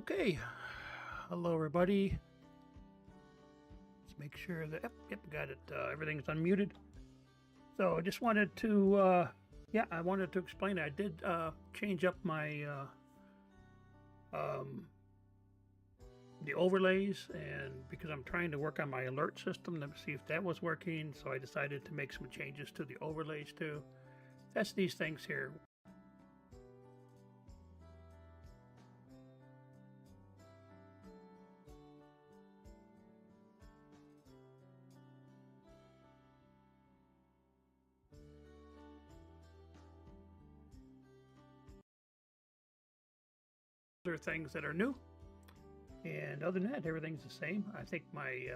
Okay, hello everybody. Let's make sure that, yep, got it, everything's unmuted. So I just wanted to, I wanted to explain, I did change up my, the overlays, and because I'm trying to work on my alert system to see if that was working, so I decided to make some changes to the overlays too. That's these things here. Are things that are new, and other than that, everything's the same. I think my I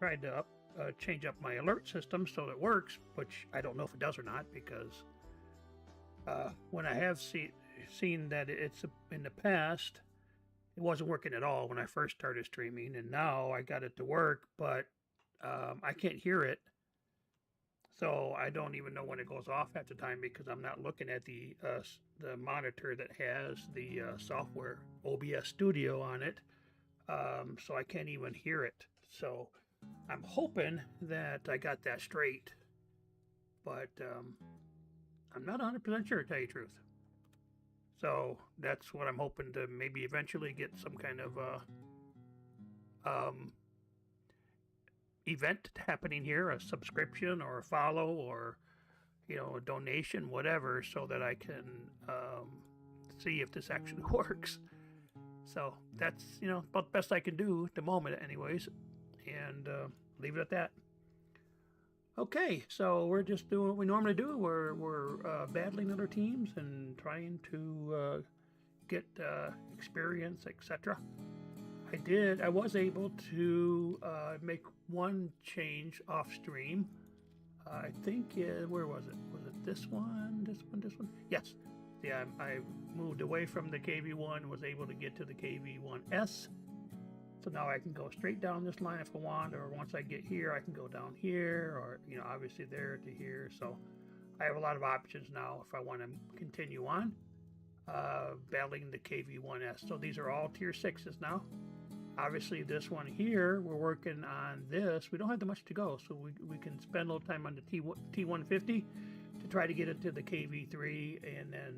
tried to change up my alert system so it works, which I don't know if it does or not, because when I have seen that it's in the past, it wasn't working at all when I first started streaming, and now I got it to work, but I can't hear it. So I don't even know when it goes off half the time, because I'm not looking at the monitor that has the software OBS Studio on it, so I can't even hear it. So I'm hoping that I got that straight, but I'm not 100% sure, to tell you the truth. So that's what I'm hoping to maybe eventually get some kind of event happening here, a subscription or a follow, or a donation, whatever, so that I can see if this actually works. So that's about the best I can do at the moment anyways, and leave it at that. Okay, so we're just doing what we normally do. We're battling other teams and trying to get experience, etc. I was able to make one change off stream. I think, where was it? Was it this one? This one? Yes. Yeah, I moved away from the KV1, was able to get to the KV1S. So now I can go straight down this line if I want, or once I get here, I can go down here, or, obviously there to here. So I have a lot of options now if I want to continue on battling the KV1S. So these are all tier 6s now. Obviously this one here, we're working on this. We don't have that much to go, so we can spend a little time on the T150 to try to get it to the KV3, and then,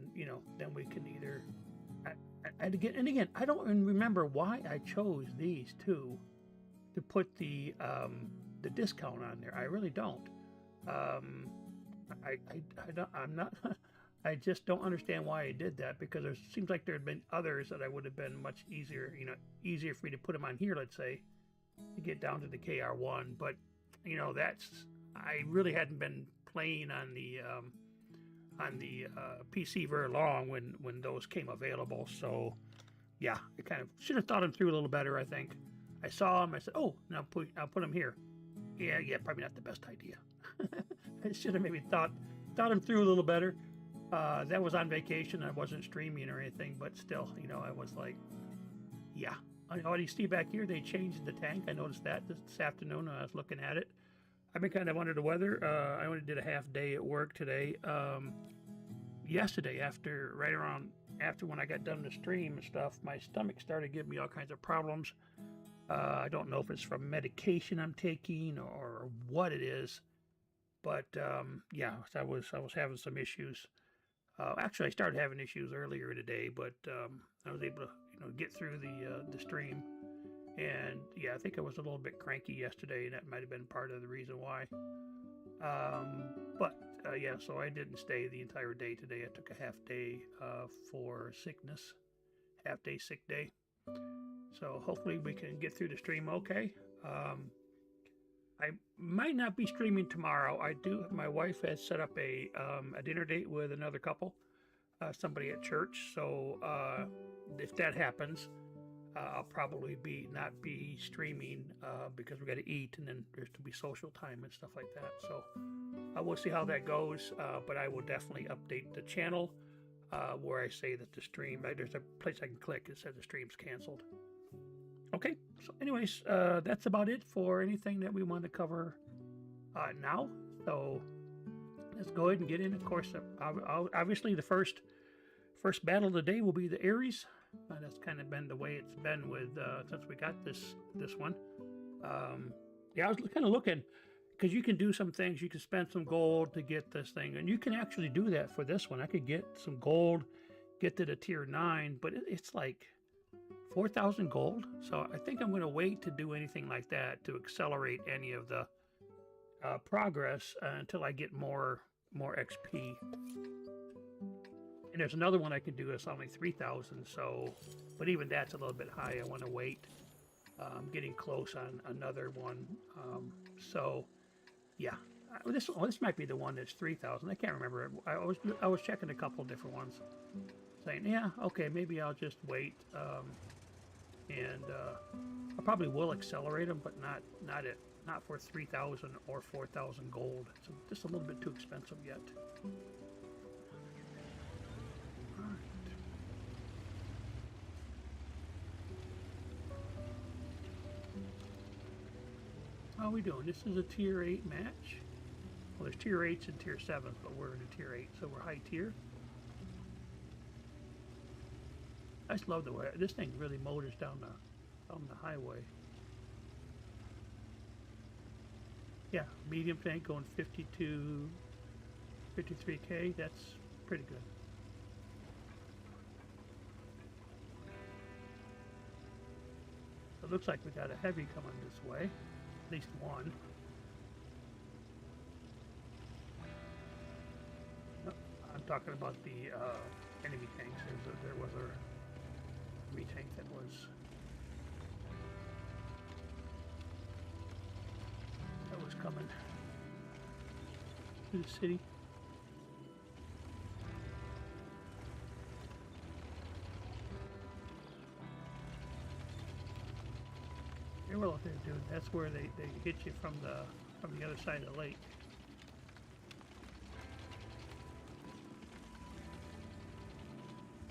then we can either... and again, I don't even remember why I chose these two to put the discount on there. I really don't. I'm not... I just don't understand why I did that, because it seems like there had been others that I would have been much easier, easier for me to put them on here, let's say, to get down to the KR1. But, I really hadn't been playing on the PC very long when those came available. So, yeah, I kind of should have thought them through a little better, I think. I saw them, I said, oh, I'll put them here. Yeah, probably not the best idea. I should have maybe thought them through a little better. That was on vacation. I wasn't streaming or anything, but still, I was like, yeah. Oh, you see back here, they changed the tank. I noticed that this afternoon when I was looking at it. I've been kind of under the weather. I only did a half day at work today. Yesterday, right around after when I got done the stream and stuff, my stomach started giving me all kinds of problems. I don't know if it's from medication I'm taking or what it is, but yeah, I was having some issues. Actually, I started having issues earlier today, but I was able to get through the stream. And yeah, I think I was a little bit cranky yesterday, and that might have been part of the reason why. Yeah, so I didn't stay the entire day today. I took a half day for sickness, half day sick day. So hopefully we can get through the stream okay. I might not be streaming tomorrow. My wife has set up a dinner date with another couple, somebody at church. So if that happens, I'll probably not be streaming because we got to eat, and then there's to be social time and stuff like that. So we'll see how that goes. But I will definitely update the channel where I say that the stream. There's a place I can click that says the stream's canceled. Okay, so anyways, that's about it for anything that we want to cover now. So let's go ahead and get in. Of course, obviously the first battle of the day will be the Ares That's kind of been the way it's been with since we got this one. Yeah, I was kind of looking because you can do some things. You can spend some gold to get this thing, and you can actually do that for this one. I could get some gold, get to the tier 9, but it's like 4,000 gold. So I think I'm going to wait to do anything like that to accelerate any of the progress until I get more XP. And there's another one I can do. It's only 3,000. So, but even that's a little bit high. I want to wait. I'm getting close on another one. So, yeah, this might be the one that's 3,000. I can't remember. I was checking a couple of different ones, saying, yeah, okay, maybe I'll just wait. And I probably will accelerate them, but not for 3,000 or 4,000 gold. It's just a little bit too expensive yet. All right. How are we doing? This is a tier 8 match. Well, there's tier 8s and tier 7s, but we're in a tier 8, so we're high tier. I just love the way this thing really motors down the highway. Yeah, medium tank going 52, 53K. That's pretty good. It looks like we got a heavy coming this way, at least one. No, I'm talking about the enemy tanks. There was a tank that was coming to the city. Very well up there, dude. That's where they hit you from the other side of the lake.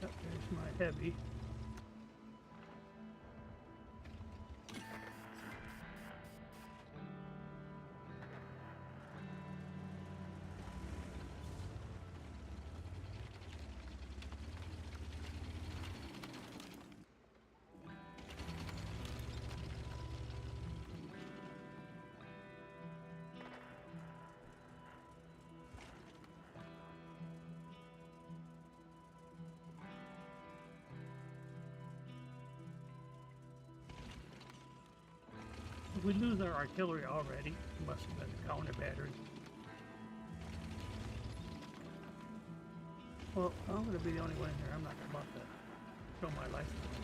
Yep, there's my heavy. If we lose our artillery already, it must have been a counter battery. Well, I'm going to be the only one here. I'm not about to throw my life away.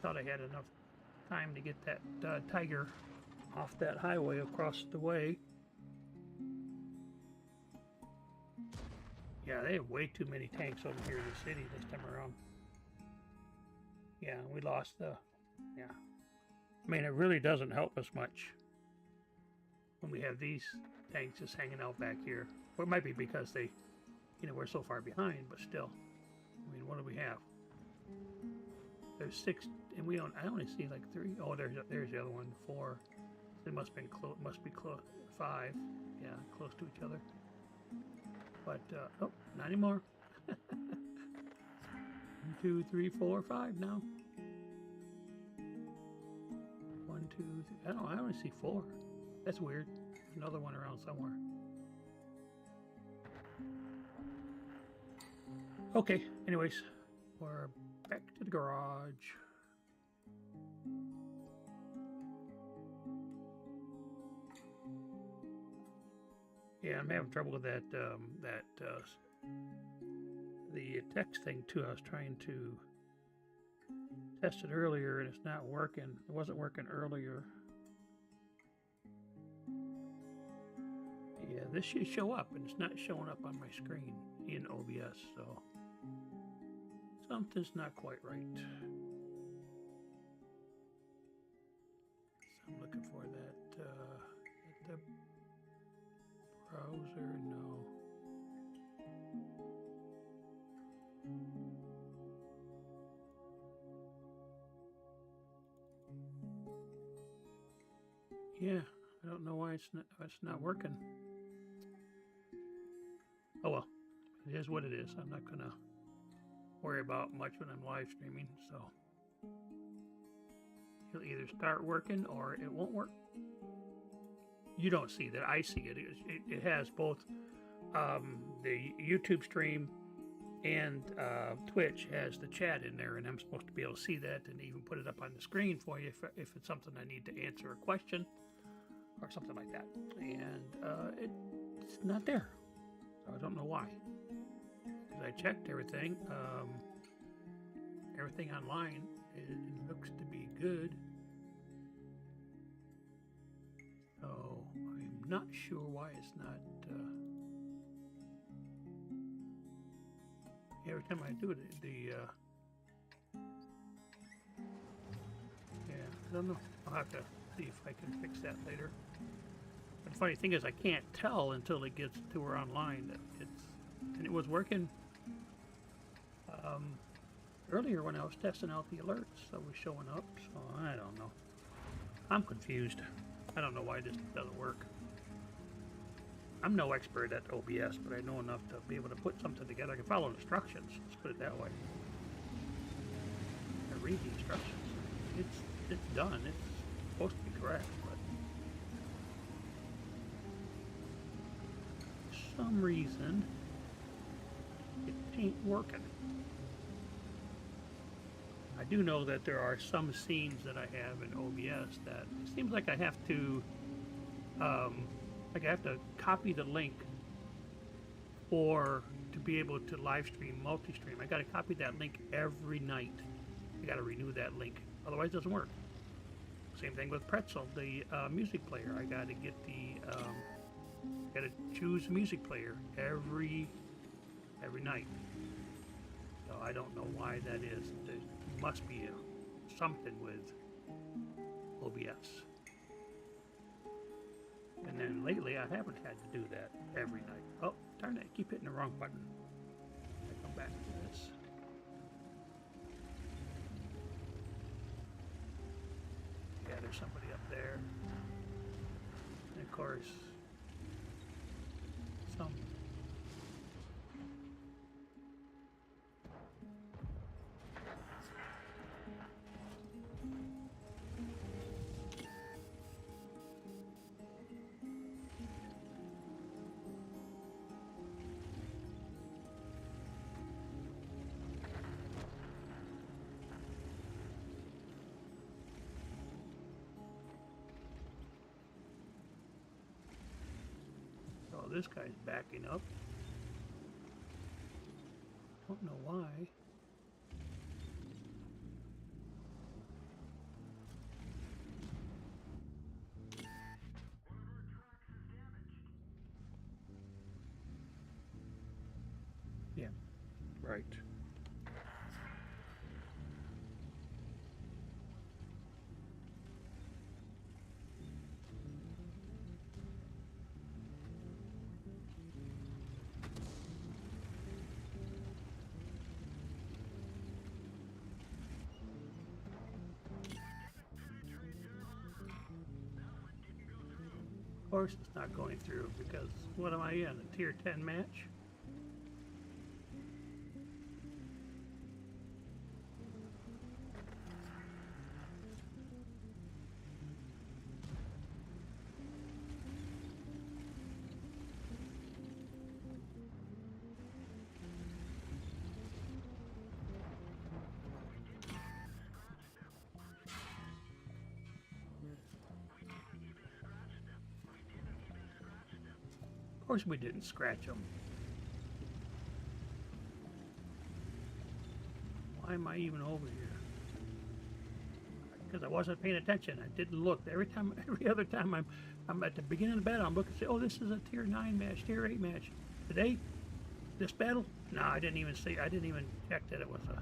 Thought I had enough time to get that Tiger off that highway across the way. Yeah, they have way too many tanks over here in the city this time around. Yeah, we lost the... Yeah. I mean, it really doesn't help us much when we have these tanks just hanging out back here. Or it might be because they, we're so far behind, but still. I mean, what do we have? There's 6, and I only see like 3. Oh, there's the other one, 4. It must be close. 5. Yeah, close to each other. But oh, not anymore. 1, 2, 3, 4, 5 now. 1, 2, 3. I only see 4. That's weird. Another one around somewhere. Okay. Anyways, we're back to the garage. Yeah, I'm having trouble with that. The text thing too. I was trying to test it earlier, and it's not working. It wasn't working earlier. Yeah, this should show up, and it's not showing up on my screen in OBS. So something's not quite right. So I'm looking for that. The browser, no. Yeah, I don't know why it's not working. Oh well, it is what it is. I'm not gonna worry about much when I'm live streaming. So it'll either start working or it won't work. You don't see that. I see it. It has both the YouTube stream and Twitch has the chat in there, and I'm supposed to be able to see that and even put it up on the screen for you if it's something I need to answer a question or something like that. And it's not there. So I don't know why. Because I checked everything. Everything online, it looks to be good. So I'm not sure why it's not. Every time I do it, yeah, I don't know. I'll have to see if I can fix that later. But the funny thing is, I can't tell until it gets to her online that and it was working earlier when I was testing out the alerts. So it was showing up. So I don't know. I'm confused. I don't know why this doesn't work. I'm no expert at OBS, but I know enough to be able to put something together. I can follow instructions. Let's put it that way. I read the instructions. It's done. It's supposed to be correct, but for some reason it ain't working. I do know that there are some scenes that I have in OBS that it seems like I have to copy the link or to be able to live stream, multi-stream. I got to copy that link every night. I got to renew that link, otherwise it doesn't work. Same thing with Pretzel, the music player. I got to get got to choose music player every night. So I don't know why that is. There must be something with OBS. And then lately I haven't had to do that every night. Oh, darn it, I keep hitting the wrong button. I come back to this. Yeah, there's somebody up there. And of course, some. This guy's backing up. Don't know why. Yeah, right. course it's not going through because what am I in? A tier 10 match? Of course we didn't scratch them. Why am I even over here? Because I wasn't paying attention. I didn't look. Every other time I'm at the beginning of the battle, I'm looking and say, oh, this is a tier 9 match, tier 8 match. Today, this battle? No, I didn't even see. I didn't even check that it was a.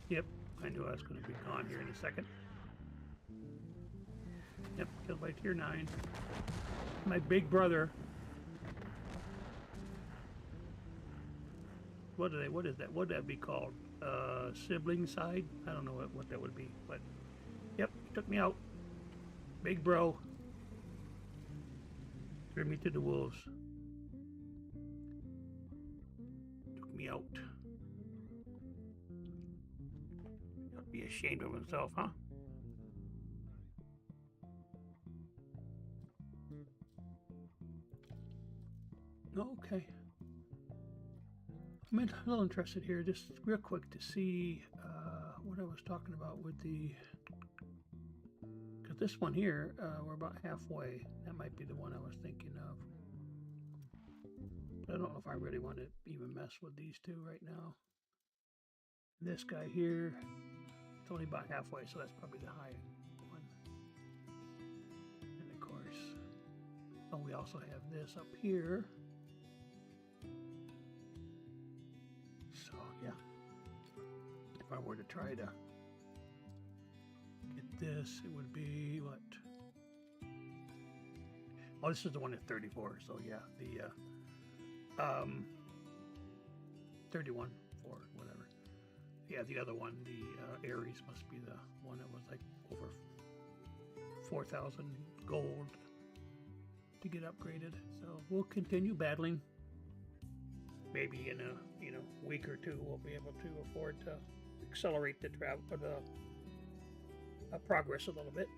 Yep, I knew I was going to be gone here in a second. Yep, killed by tier 9. My big brother. What is that? What would that be called? Sibling side? I don't know what that would be, but yep, he took me out. Big bro. Threw me to the wolves. Took me out. Be ashamed of himself, huh? Okay. I'm a little interested here, just real quick, to see what I was talking about with the. Because this one here, we're about halfway. That might be the one I was thinking of. But I don't know if I really want to even mess with these two right now. This guy here. It's only about halfway, so that's probably the high one. And of course, oh, we also have this up here. So yeah, if I were to try to get this, it would be what? Oh, this is the one at 34. So yeah, the 31 for whatever. Yeah, the other one, the Ares, must be the one that was like over 4,000 gold to get upgraded. So we'll continue battling. Maybe in a week or two, we'll be able to afford to accelerate the travel, the progress a little bit.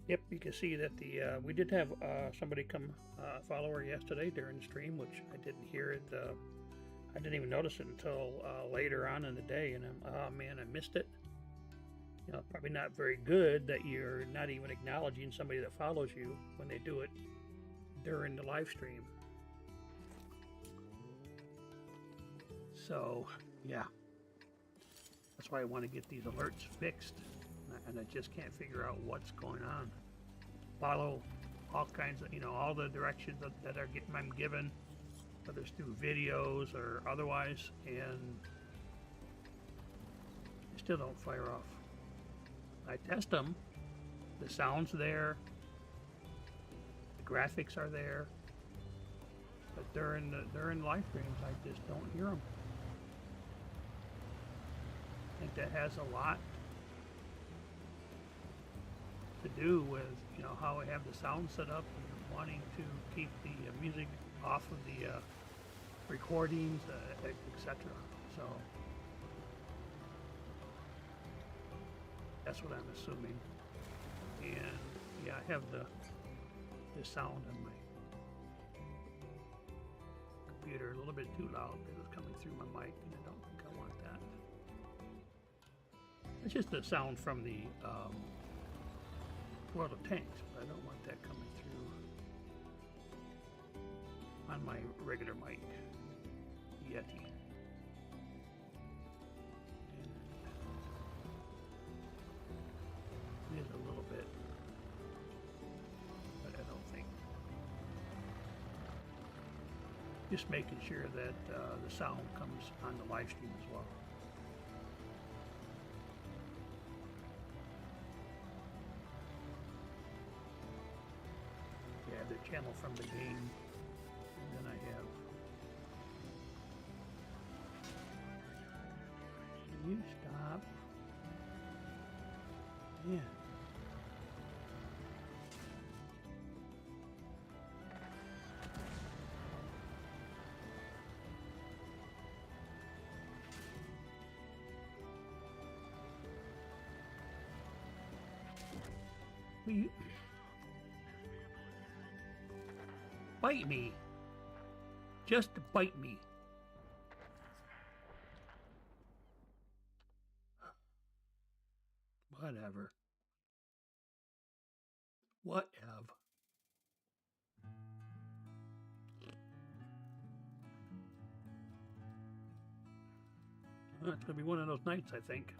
Yep, you can see that the we did have somebody come follower yesterday during the stream, which I didn't hear it. I didn't even notice it until later on in the day, and oh man, I missed it. You know, probably not very good that you're not even acknowledging somebody that follows you when they do it during the live stream. So yeah, that's why I want to get these alerts fixed. And I just can't figure out what's going on. Follow all kinds of, all the directions that I'm given, whether it's through videos or otherwise, and they still don't fire off. I test them. The sound's there. The graphics are there. But during live streams, I just don't hear them. I think that has a lot to do with how I have the sound set up and wanting to keep the music off of the recordings, etc. So that's what I'm assuming. And yeah, I have the sound on my computer a little bit too loud because it's coming through my mic, and I don't think I want that. It's just the sound from the World of Tanks, but I don't want that coming through on my regular mic, Yeti. And it is a little bit, but I don't think Just making sure that the sound comes on the live stream as well. Yeah, the channel from the game, and then I have. Can you stop? Yeah. Will you bite me? Just bite me. Whatever. Whatever. Well, it's gonna be one of those nights, I think.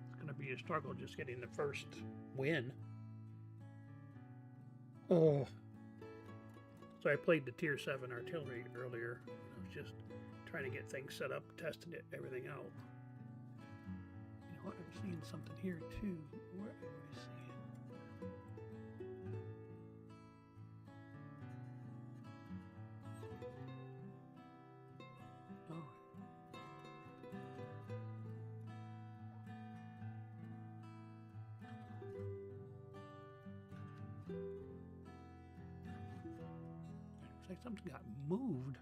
It's gonna be a struggle just getting the first win. Oh. So I played the Tier 7 artillery earlier. I was just trying to get things set up, testing it, everything out. You know what? I'm seeing something here too. Where am I seeing? Oh. Looks like something got moved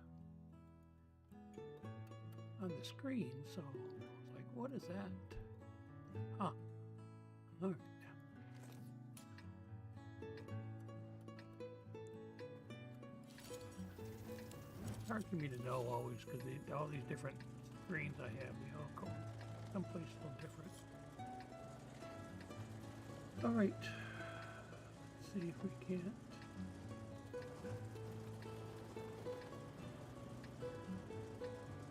on the screen, so I was like, what is that? Huh. All right. It's hard for me to know always because all these different screens I have, they all go someplace a little different. All right. Let's see if we can't.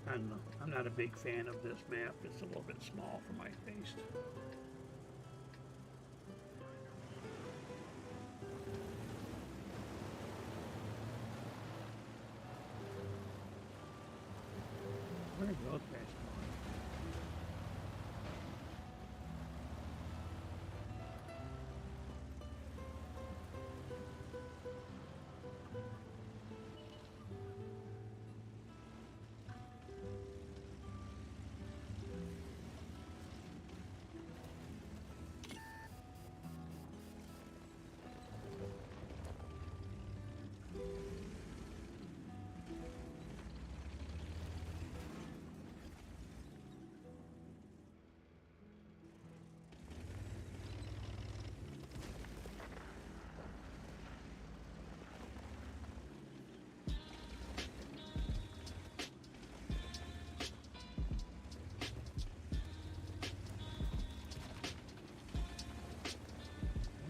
I don't know. I'm not a big fan of this map. It's a little bit small for my taste. Where are those guys going?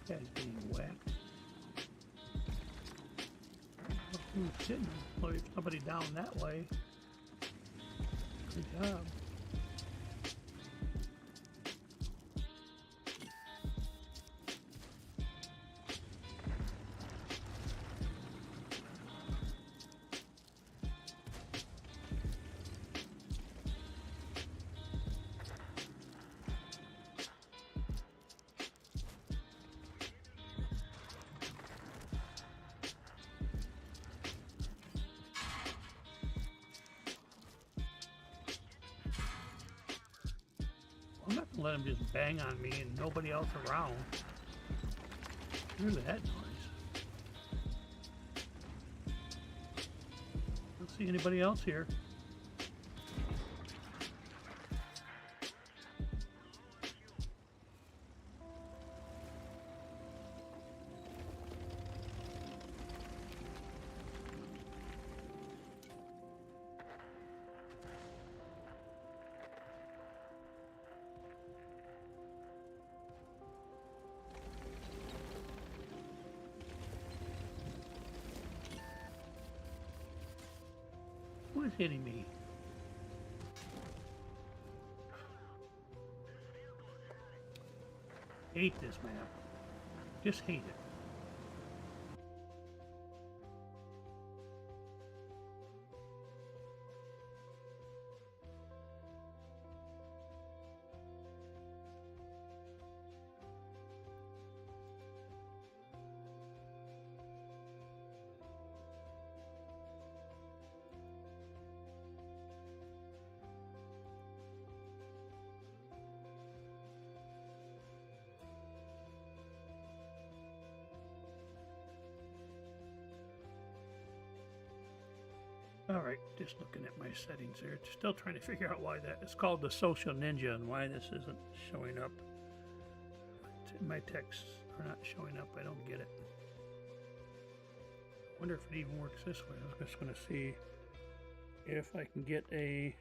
That guy's being whacked. Who's sitting? Well, if somebody down that way. Good job. I'm not gonna let him just bang on me and nobody else around. Hear that noise? Don't see anybody else here. Who is hitting me? Hate this map. Just hate it. Alright, just looking at my settings here. Still trying to figure out why that. It's called the Social Ninja and why this isn't showing up. My texts are not showing up. I don't get it. I wonder if it even works this way. I'm just going to see if I can get a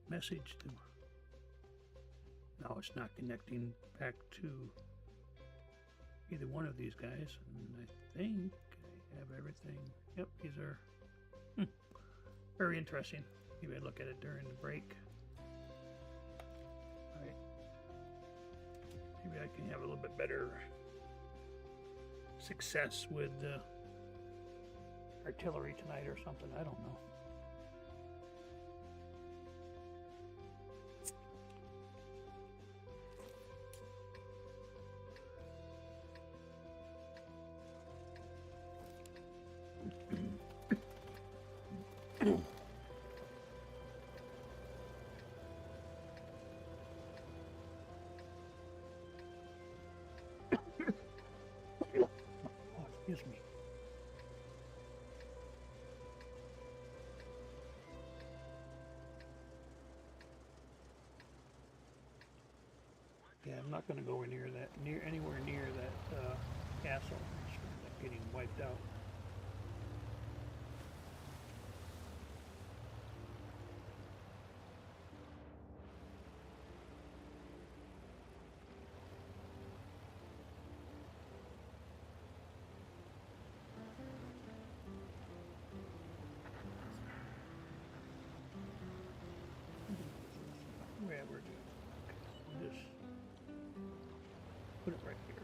message to. No, it's not connecting back to either one of these guys. And I think I have everything. Yep, these are very interesting. Maybe I'd look at it during the break. Alright. Maybe I can have a little bit better success with artillery tonight or something. I don't know. Excuse me. Yeah, I'm not going to go anywhere near that castle. I'm sure I'm getting wiped out. Yeah, we're good. We'll just put it right here.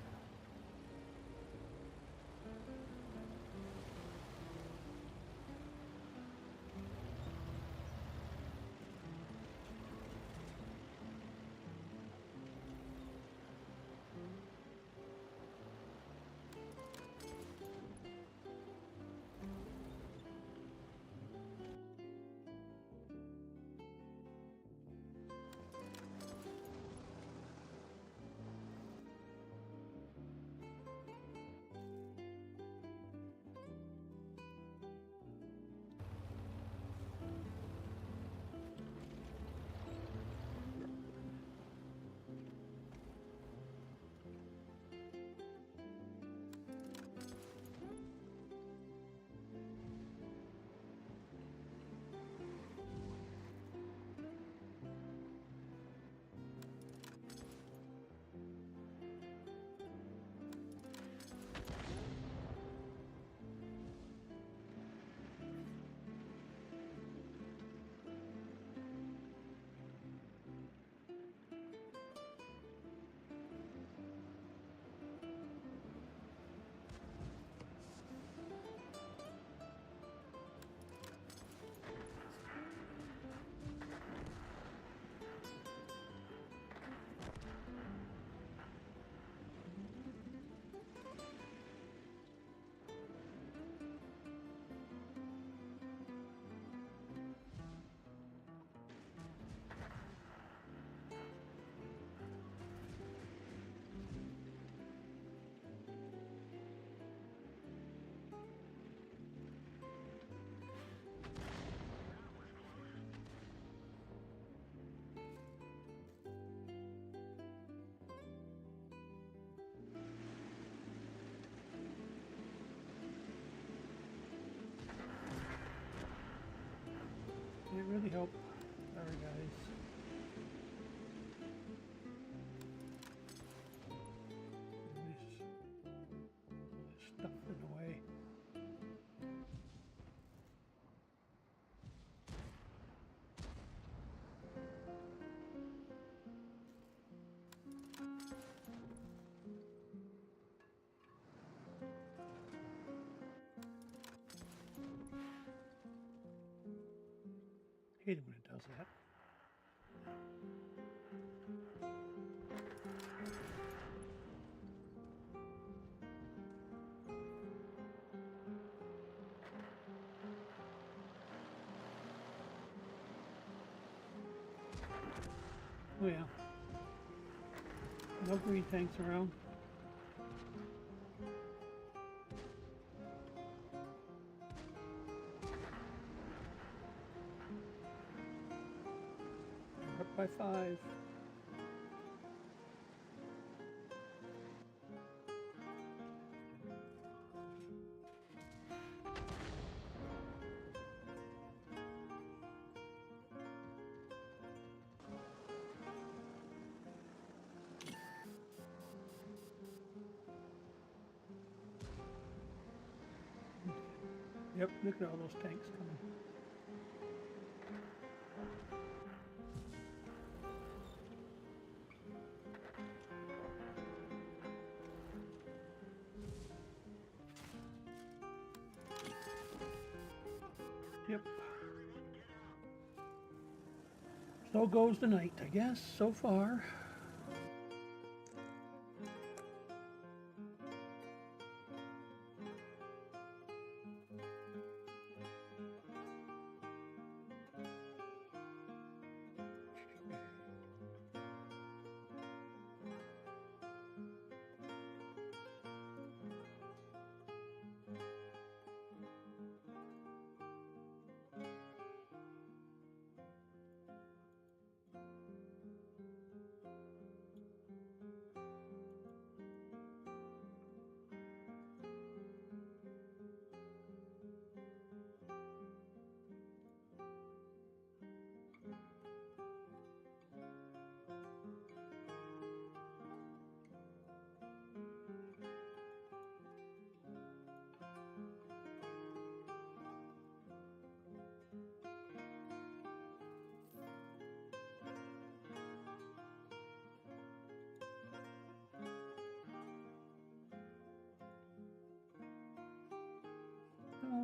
It really helped. Sorry, guys. This stuff in the way. I hate it when it does that. Oh yeah. No green tanks around. by 5. Yep, look at all those tanks coming. Yep. So goes the night, I guess, so far.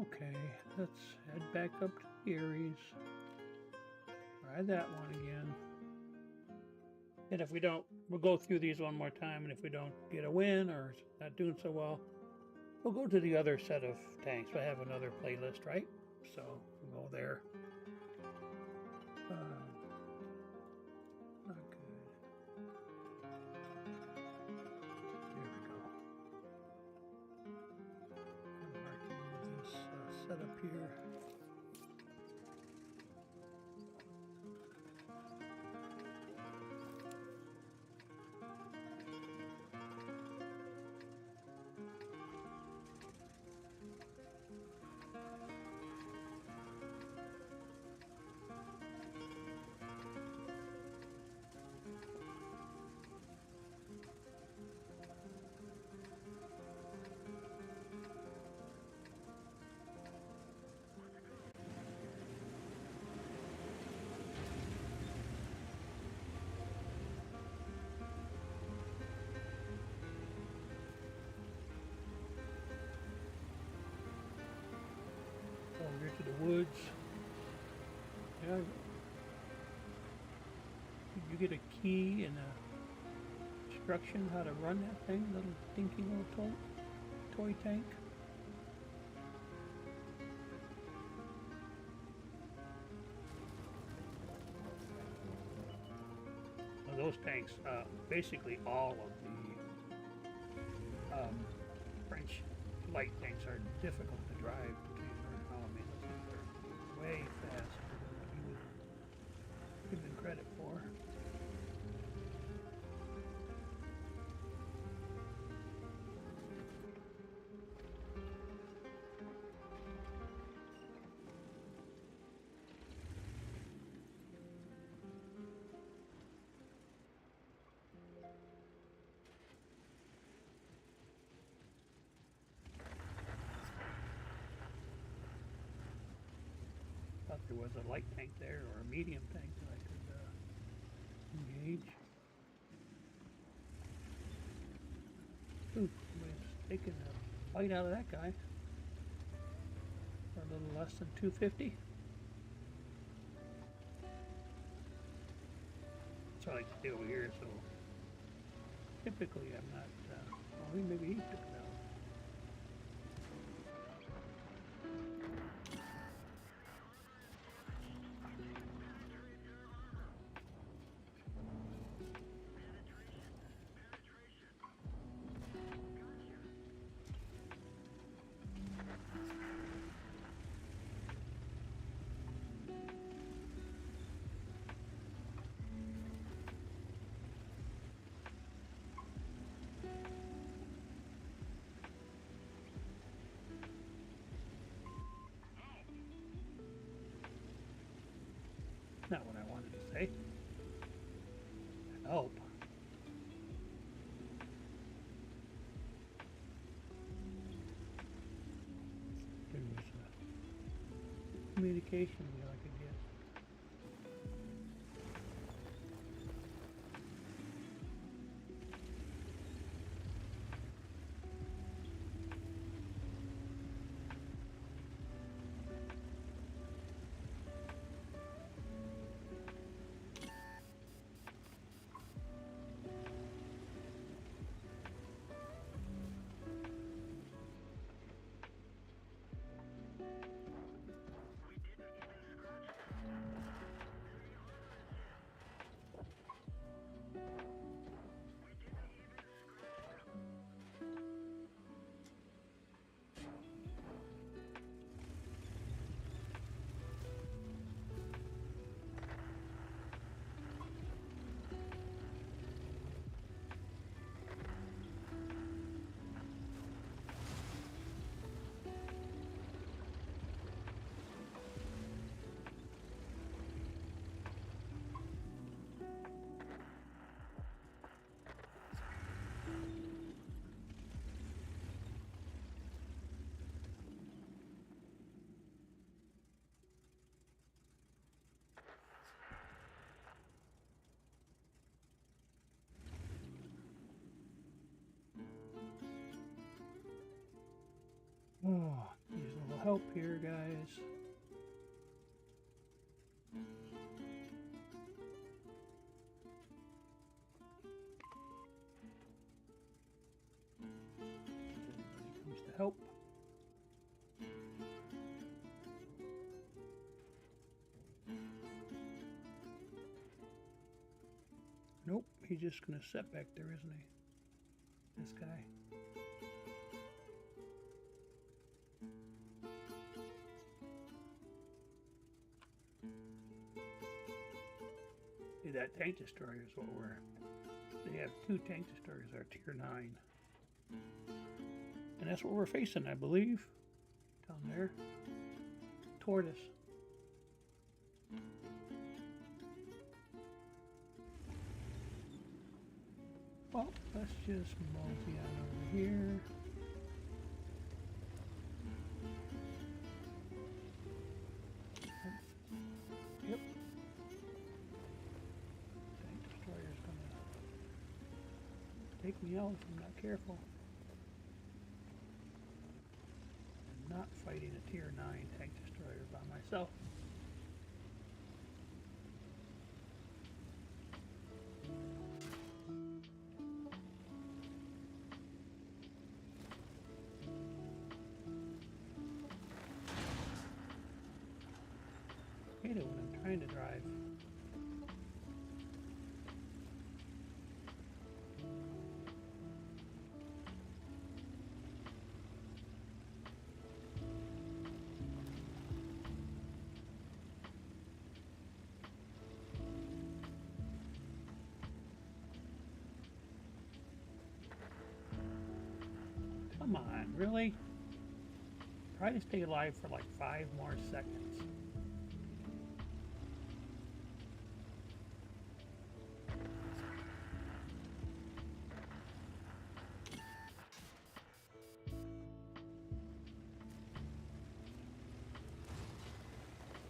Okay, let's head back up to the Aries. Try that one again. And if we don't, we'll go through these one more time, and if we don't get a win or not doing so well, we'll go to the other set of tanks. I have another playlist, right? So we'll go there. Not good. There we go. I'm marking this setup here. Over here to the woods. Yeah. Did you get a key and a instruction how to run that thing? Little dinky little toy tank. Well, those tanks, basically all of the French light tanks are difficult to drive. I mean, those things are way faster than you would give them credit for. Thought there was a light tank there or a medium tank that I could engage. Ooh, somebody's taking a bite out of that guy for a little less than 250. That's what I like to do over here. So typically I'm not. Well, maybe he took it out. communication wheel I could get. Oh, need a little help here, guys. Anybody comes to help. Nope, he's just gonna sit back there, isn't he? This guy. See, that tank destroyer is what they have 2 tank destroyers, our tier 9. And that's what we're facing, I believe. Down there. Tortoise. Well, let's just multi on over here. Yep. Tank destroyer's gonna take me out if I'm not careful. I'm not fighting a tier 9 tank destroyer by myself. I hate it when I'm trying to drive. Come on, really? Try to stay alive for like 5 more seconds.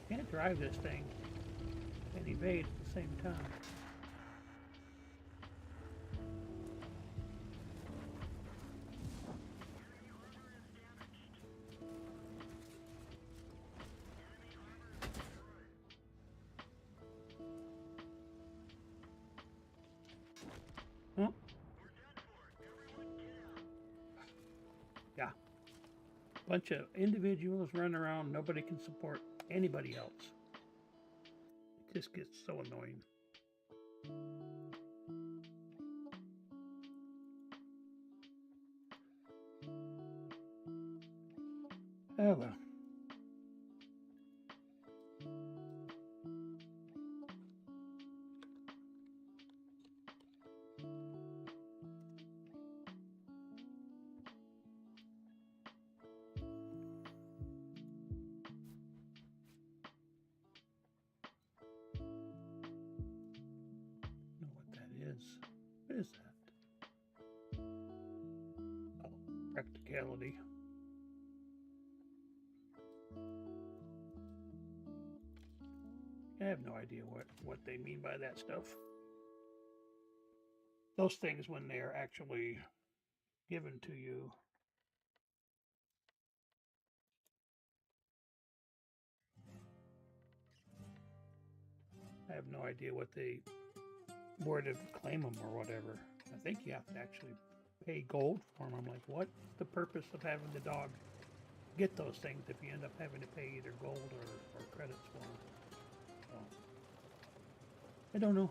Can't drive this thing and evade at the same time. Well, yeah. Bunch of individuals running around, nobody can support anybody else. It just gets so annoying. Oh well. What is that? Oh, practicality. I have no idea what they mean by that stuff. Those things, when they are actually given to you, I have no idea what they where to claim them or whatever. I think you have to actually pay gold for them. I'm like, what's the purpose of having the dog get those things if you end up having to pay either gold or credits for them? So, I don't know.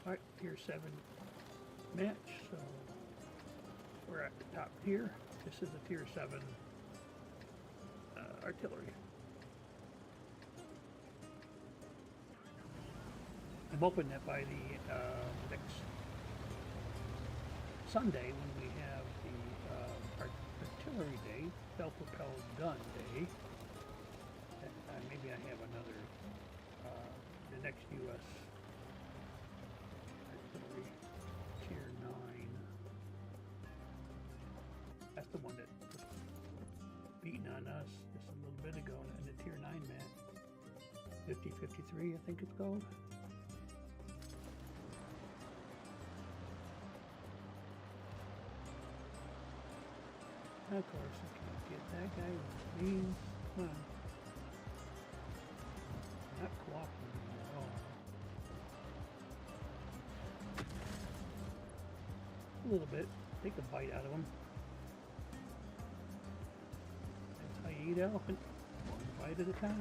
Alright, tier 7 match, so we're at the top tier. This is a tier 7 artillery. I'm hoping that by the next Sunday, when we have the artillery day, self-propelled gun day, that maybe I have another, the next U.S. artillery tier 9. That's the one that was beating on us just a little bit ago in the tier 9 match. 50-53, I think it's called. Of course, I can't get that guy with beans. Come on. Not cooperating at all. A little bit. Take a bite out of him. That's how you eat elephant. One bite at a time.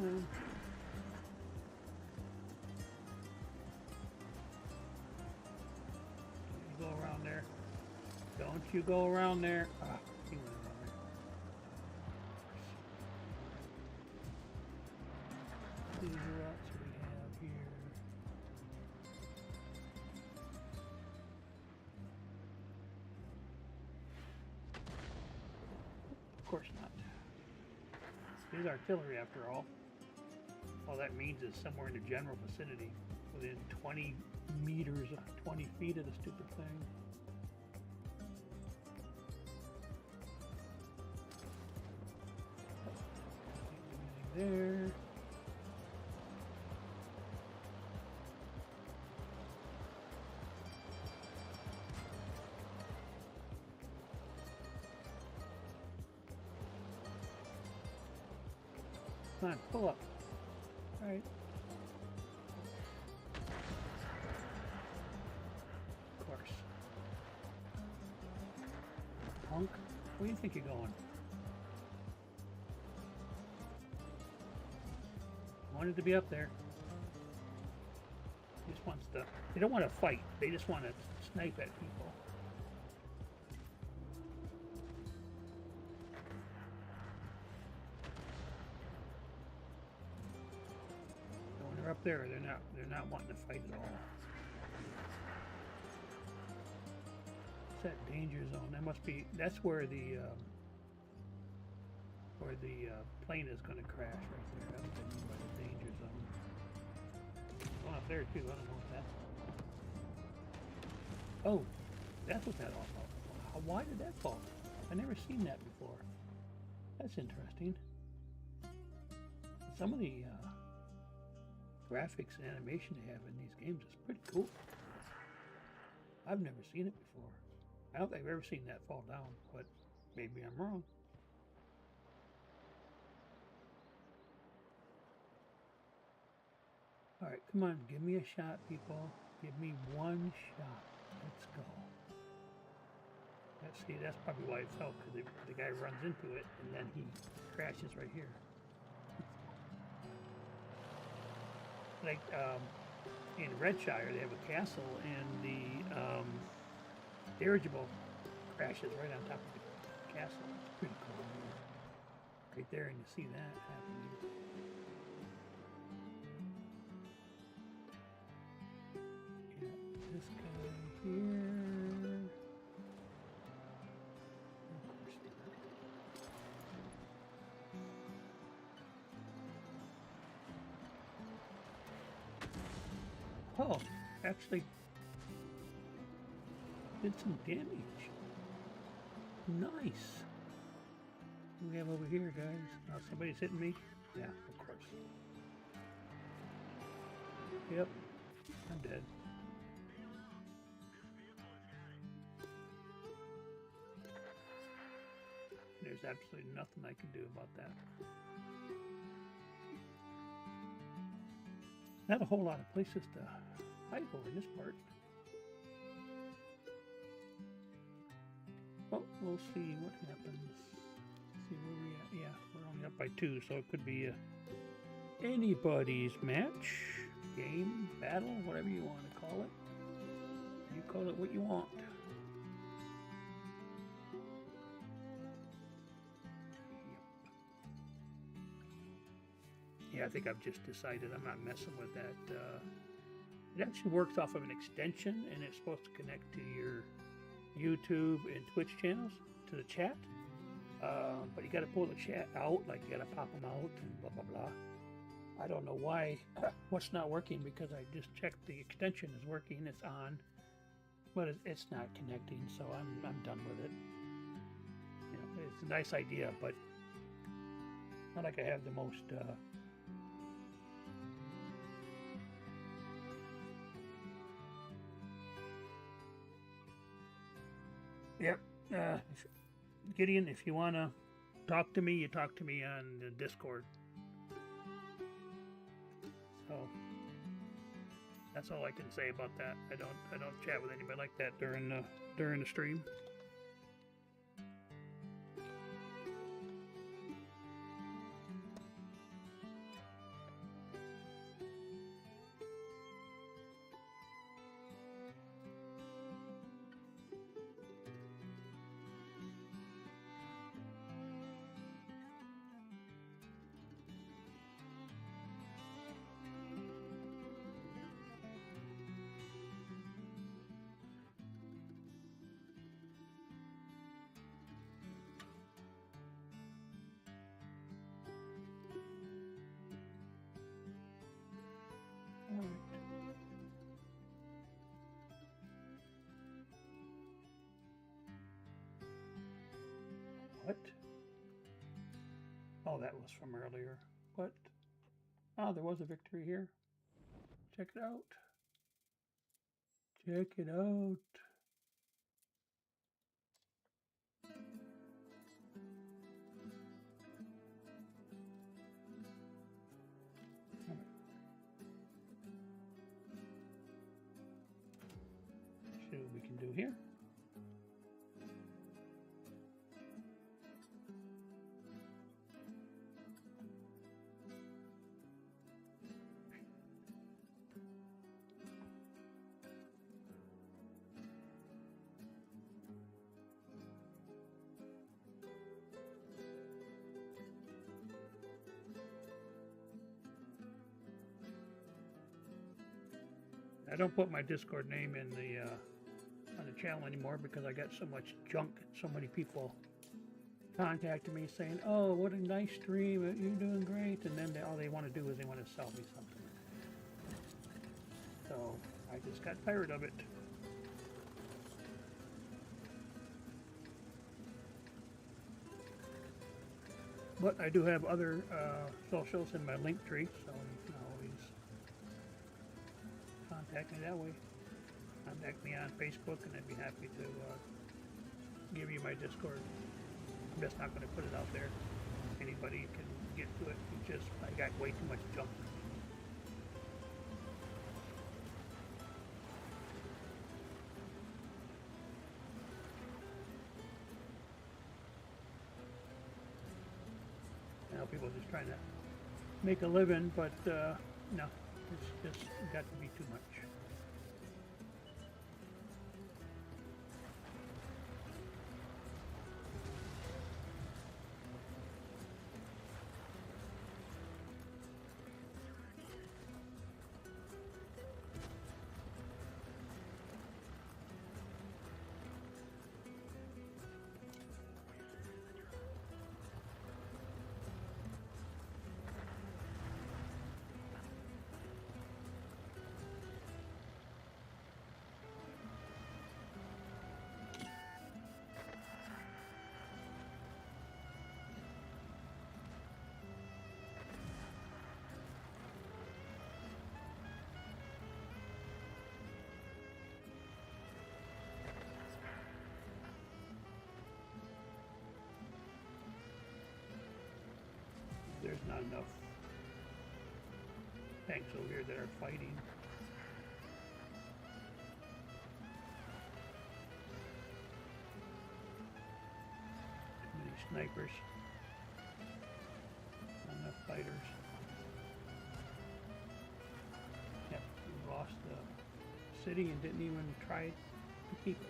Don't you go around there. Don't you go around there. Ah, he went around there. Who else we have here? Of course not. This is artillery after all. All that means is somewhere in the general vicinity, within 20 meters, 20 feet of the stupid thing. There. Come on, pull up. All right. Of course. Punk, where do you think you're going? Wanted to be up there. He just wants to. They don't want to fight. They just want to snipe at people. So when they're up there, they're not wanting to fight at all. It's that danger zone. That must be. That's where the plane is going to crash right there. That's what I mean by the danger zone. Going up there too. I don't know what that's all about. Oh, that's what that's all about. Why did that fall? I've never seen that before. That's interesting. Some of the graphics and animation they have in these games is pretty cool. I've never seen it before. I don't think I've ever seen that fall down, but maybe I'm wrong. Alright, come on, give me a shot, people. Give me one shot. Let's go. Let's see, that's probably why it fell, because the guy runs into it, and then he crashes right here. Like, in Redshire, they have a castle, and the dirigible crashes right on top of the castle. It's pretty cool. Right there, and you see that happening. This guy here. Of course. Oh, actually did some damage. Nice. do we have over here, guys? Oh, somebody's hitting me? Yeah, of course. Yep, I'm dead. There's absolutely nothing I can do about that. Not a whole lot of places to hide over in this part. Well, we'll see what happens. See where we at. Yeah, we're only up by 2, so it could be anybody's match, game, battle, whatever you want to call it. You call it what you want. Yeah, I think I've just decided I'm not messing with that. It actually works off of an extension, and it's supposed to connect to your YouTube and Twitch channels, to the chat. But you got to pull the chat out, like you got to pop them out and blah, blah, blah. I don't know why, what's not working, because I just checked the extension is working, it's on, but it's not connecting, so I'm done with it. You know, it's a nice idea, but not like I have the most Yep. Gideon, if you want to talk to me, you talk to me on the Discord. So that's all I can say about that. I don't chat with anybody like that during the stream. What? Oh, that was from earlier. What? Oh, there was a victory here. Check it out. Check it out. See what we can do here. I don't put my Discord name in the on the channel anymore because I got so much junk. So many people contacted me saying, "Oh, what a nice stream! You're doing great," and then all they want to do is they want to sell me something. So I just got tired of it. But I do have other socials in my link tree, so you can always contact me that way. Contact me on Facebook, and I'd be happy to give you my Discord. I'm just not going to put it out there. Anybody can get to it. It's just I got way too much junk. I know people are just trying to make a living, but no, it's just got to be too much. there's not enough tanks over here that are fighting. Too many snipers. Not enough fighters. Yep, we lost the city and didn't even try to keep it.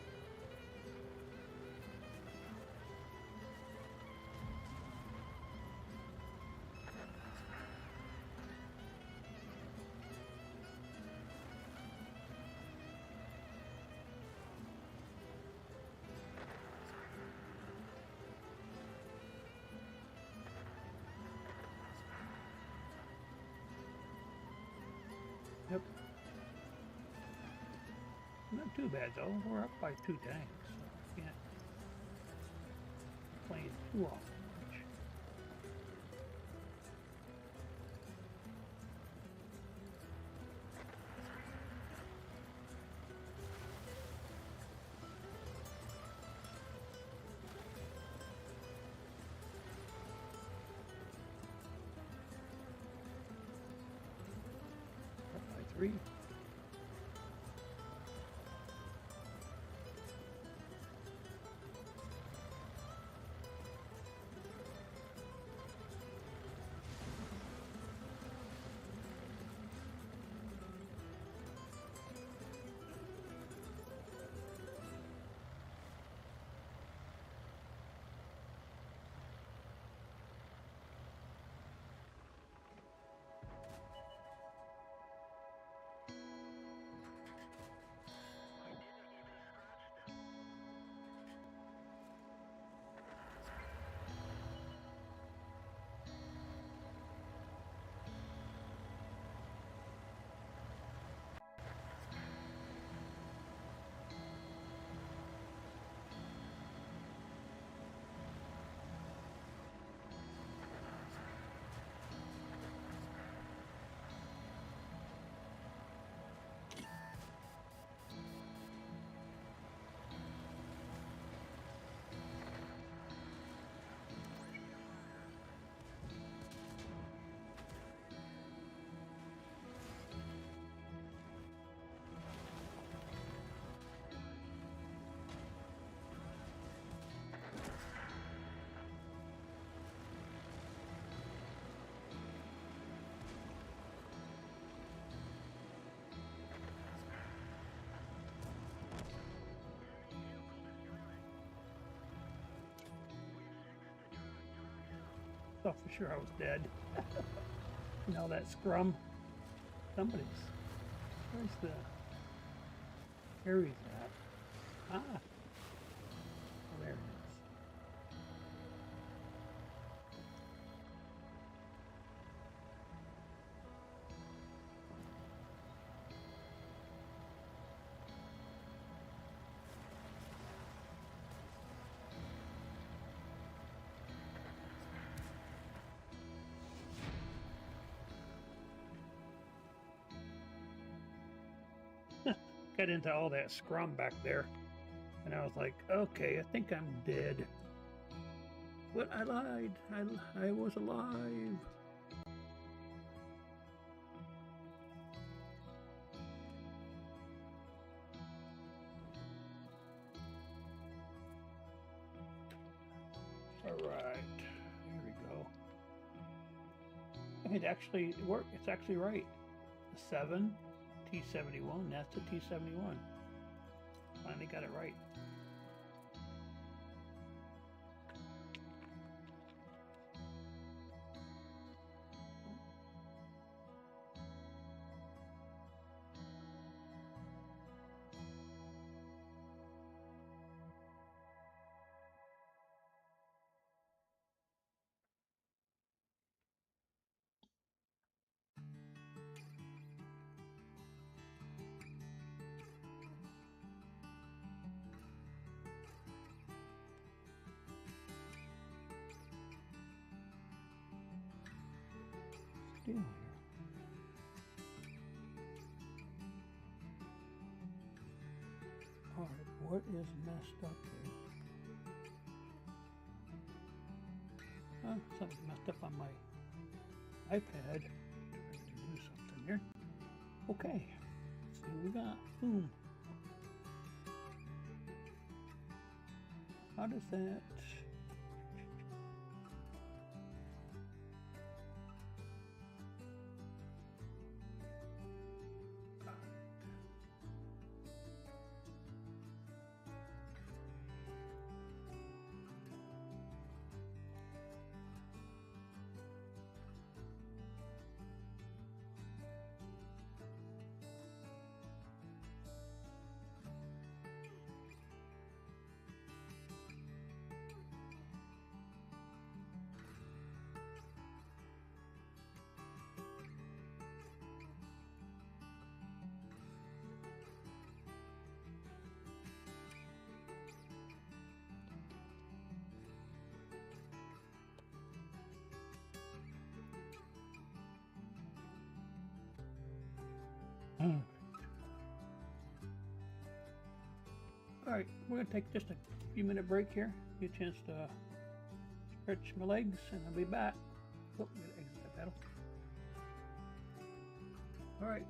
Yep. Not too bad though. We're up by 2 tanks, so I can't complain too often. Up by 3. Thought for sure I was dead. Now that scrum. Somebody's. Where's the Harry's at? Ah. Oh, there it is. Got into all that scrum back there, and I was like, okay, I think I'm dead. But I lied. I was alive. All right, here we go. It actually worked. It's actually right. The 7. T71, that's the T71. Finally got it right. Still here. Alright, what is messed up here? Something's messed up on my iPad. Trying to do something here. Okay. Let's see what we got. Boom. How does that? Alright, we're going to take just a few minute break here. Get a chance to stretch my legs and I'll be back. Oh, I'm going to exit that pedal. Alright.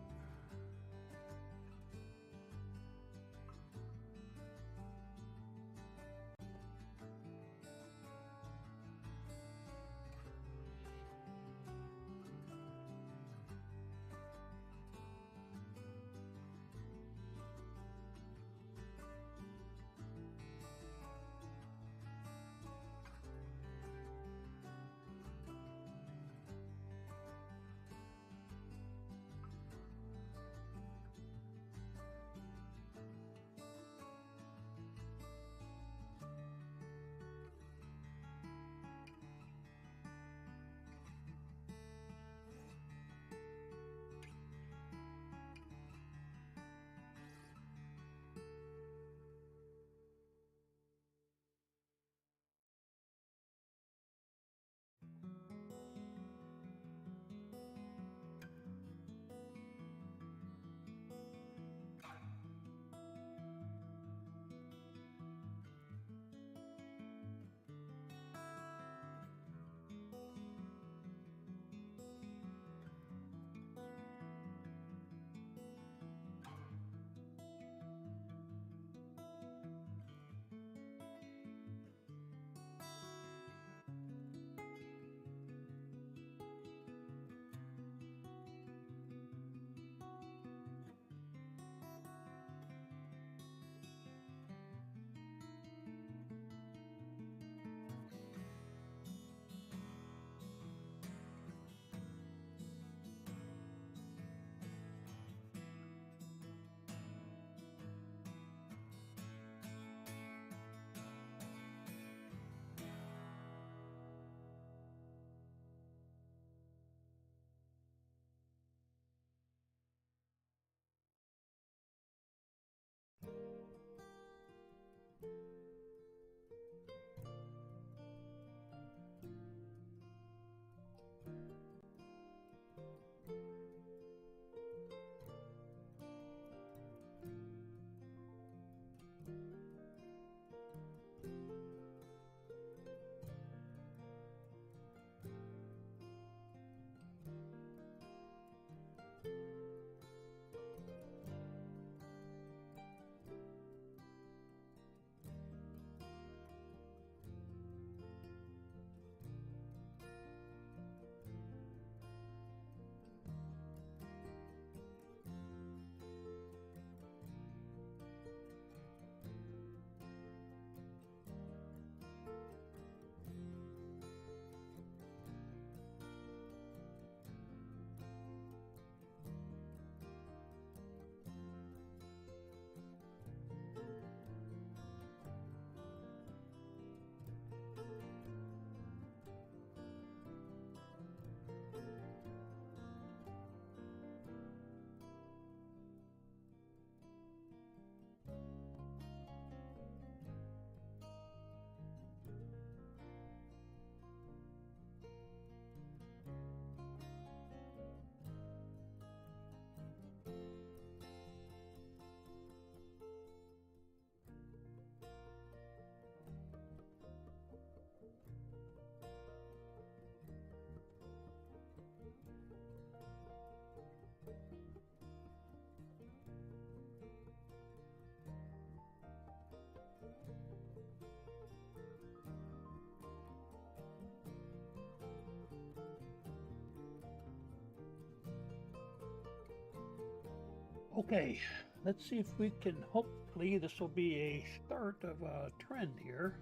Okay, let's see if we can, hopefully this will be a start of a trend here.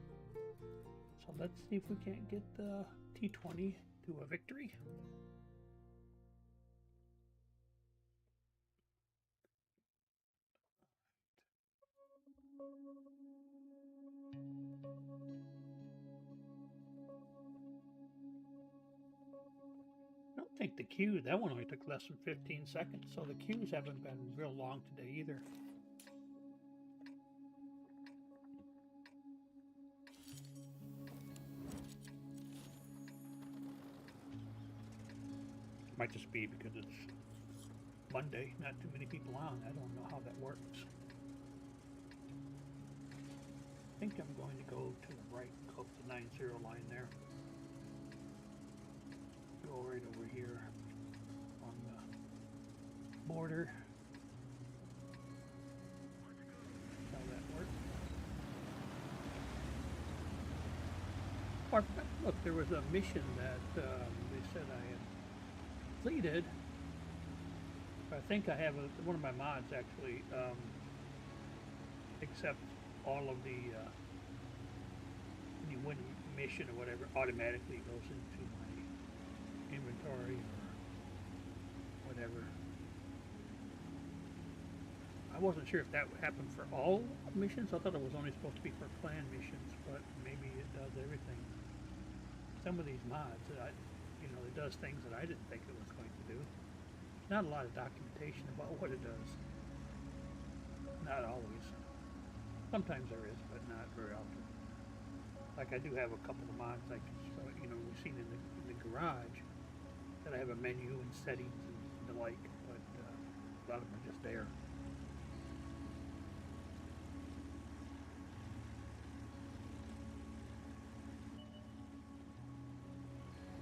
So let's see if we can't get the T20 to a victory. I don't think the queue, that one only took less than 15 seconds, so the queues haven't been real long today either. Might just be because it's Monday, not too many people on. I don't know how that works. I think I'm going to go to the right, go up the 9-0 line there. Go right over here on the border. How that works. Or, look, there was a mission that they said I had completed. I think I have one of my mods actually accepts all of the when you win a mission or whatever, automatically goes into my inventory or whatever. I wasn't sure if that would happen for all missions. I thought it was only supposed to be for clan missions, but maybe it does everything. Some of these mods, it does things that I didn't think it was going to do. Not a lot of documentation about what it does. Not always. Sometimes there is, but not very often. Like I do have a couple of mods, like we've seen in the garage, that I have a menu and settings and the like, but a lot of them are just there.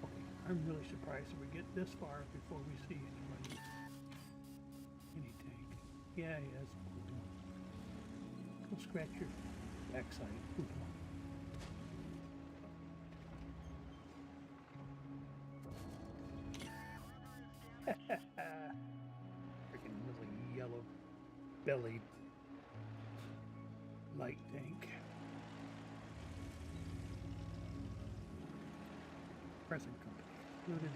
Okay, I'm really surprised that we get this far before we see anybody. Any tank. Yeah, he has. Go scratch your backside. Ooh, come on. Freaking little yellow bellied light tank. Present company excluded.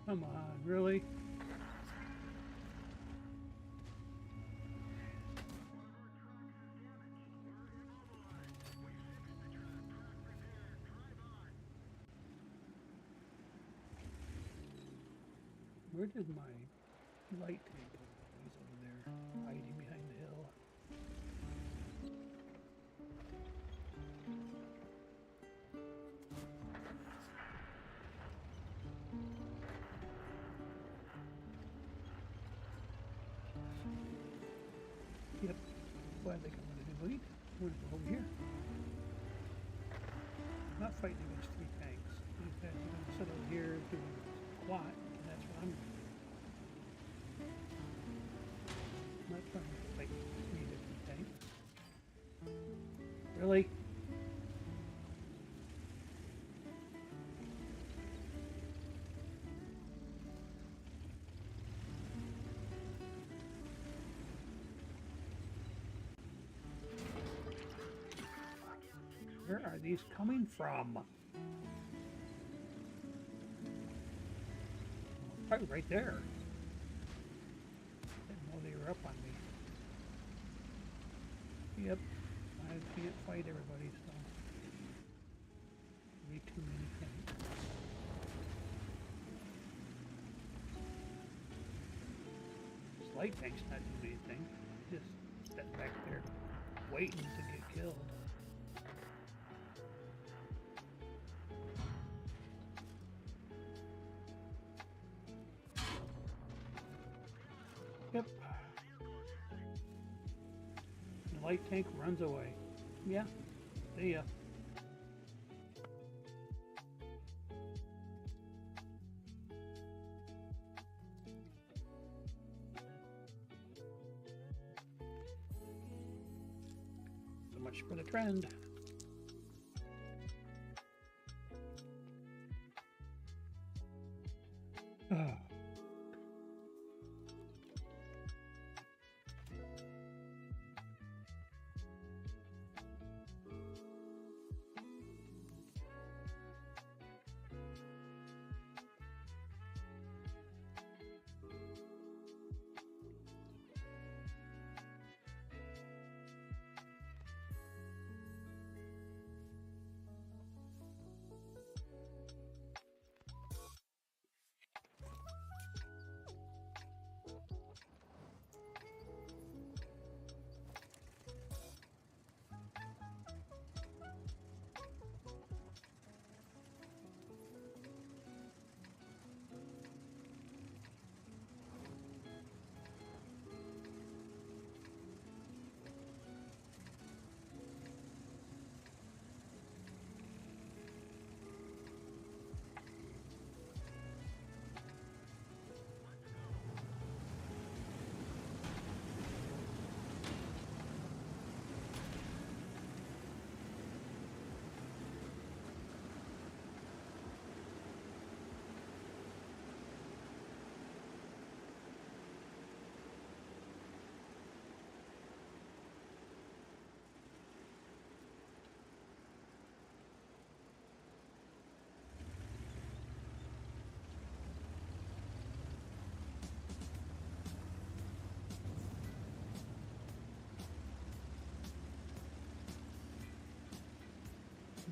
Come on, really? Where did my light tank go? He's over there, hiding behind the hill. Yep. Why are they coming to delete? We're going to go over here. I'm not fighting against 3 tanks. These guys are going to sit over here doing squat, and that's what I'm going to do. I'm not trying to fight 3 different tanks. Really? Where are these coming from? Probably right there. Didn't know they were up on me. Yep. I can't fight everybody, so way too many things. This light tank's not doing anything. Just step back there, waiting to get killed. Yep. The light tank runs away. Yeah. See ya. So much for the trend.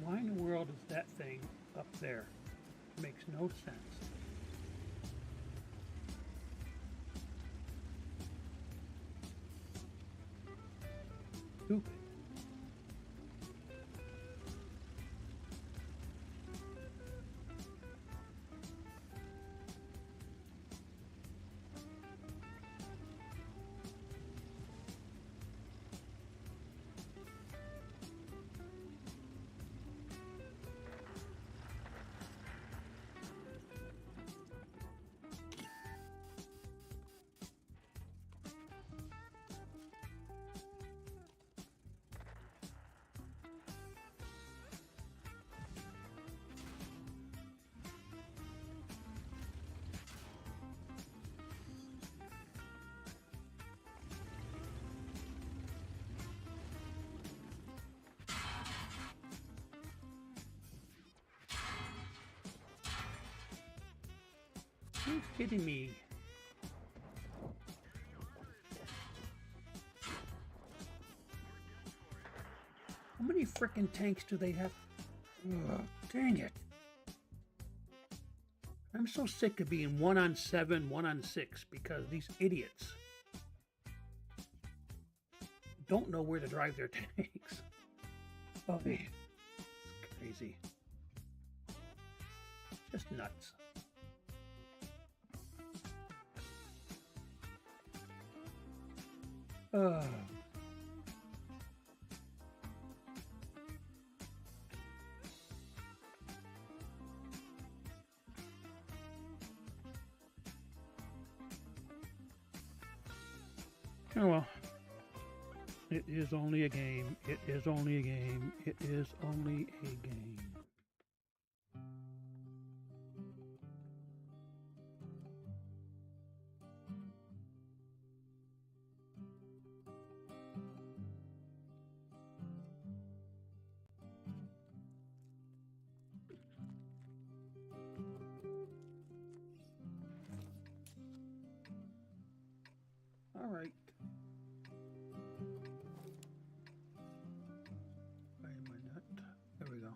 Why in the world is that thing up there? It makes no sense. Stupid. Are you kidding me? How many frickin' tanks do they have? Ugh, dang it. I'm so sick of being 1 on 7, 1 on 6 because these idiots don't know where to drive their tanks. Oh, it's crazy. Just nuts. Oh. Oh well. It is only a game. It is only a game. It is only a game. All right. Why am I not? There we go.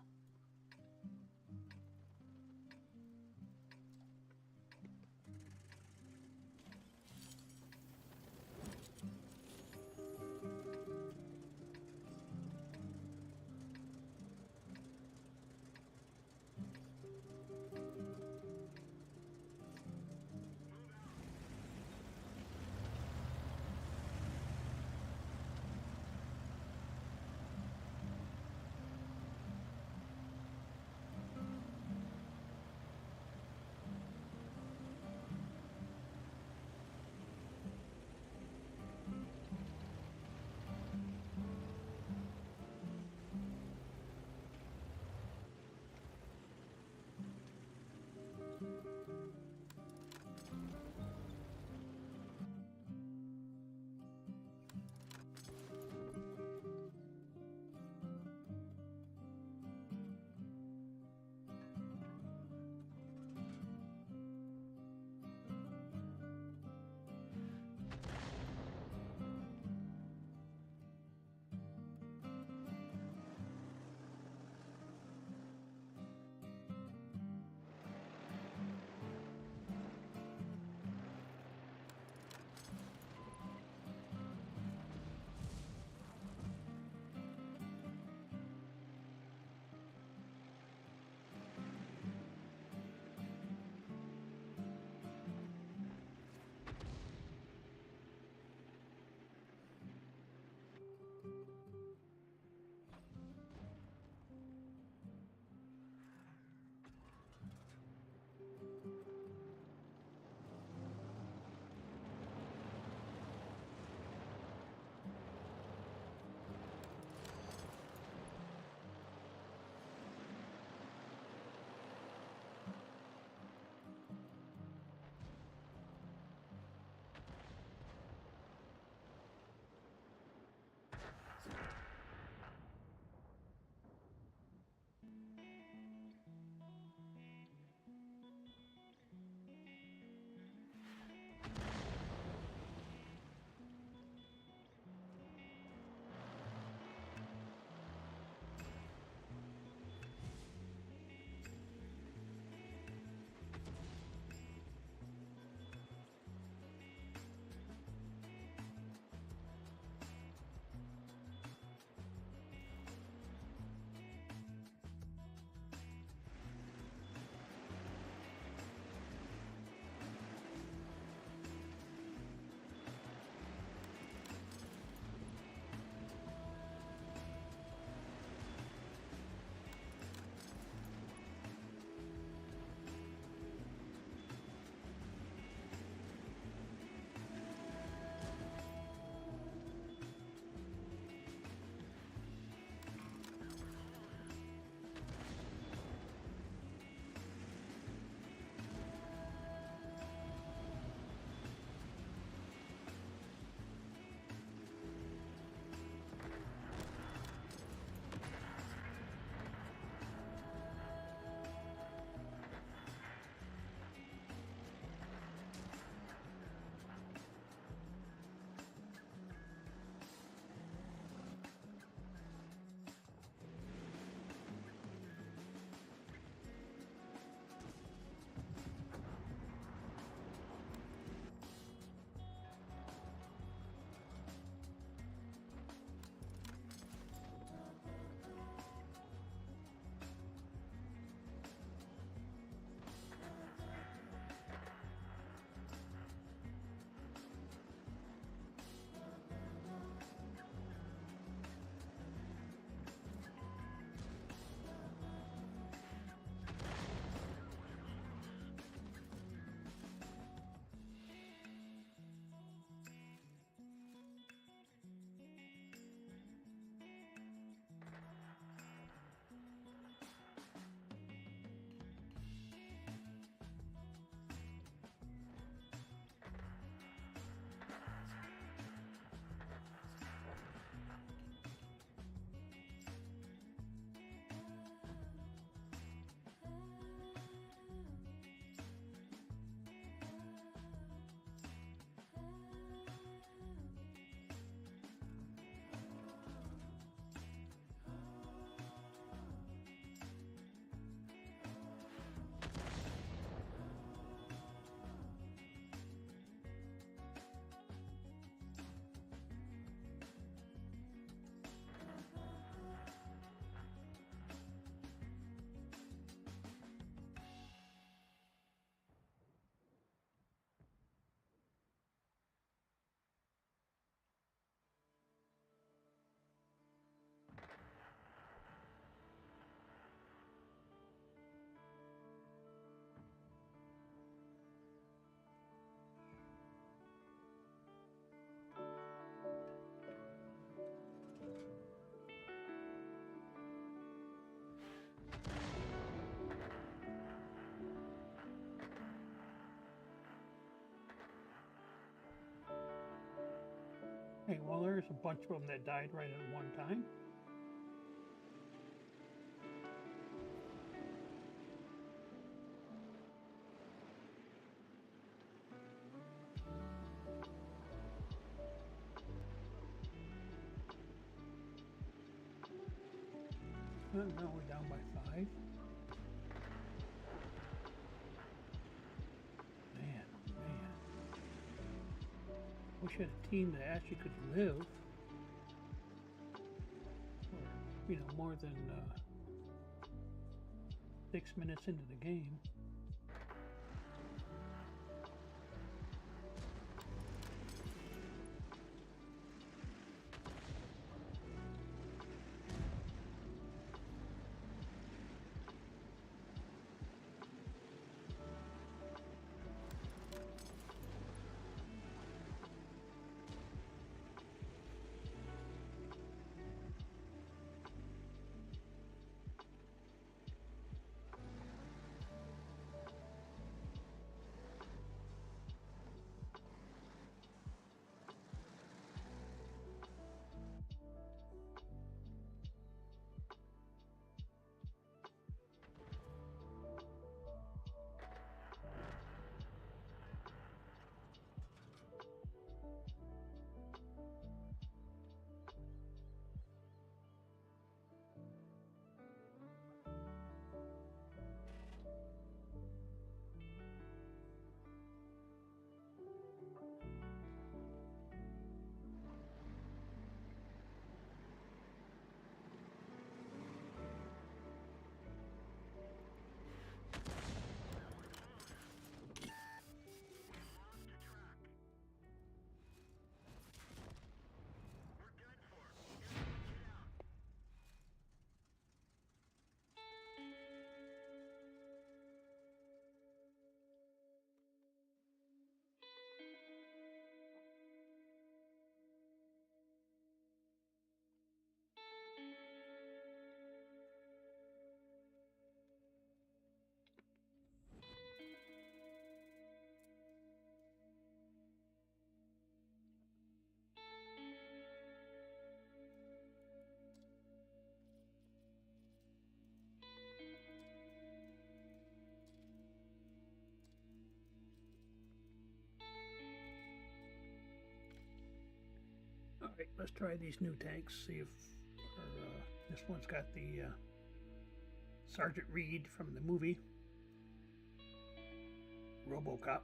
Hey, well, there's a bunch of them that died right at one time. Well, now we're down by 5. Man, man. Wish I had a team that actually could live. For, more than 6 minutes into the game. Alright, let's try these new tanks, see if this one's got the Sergeant Reed from the movie RoboCop.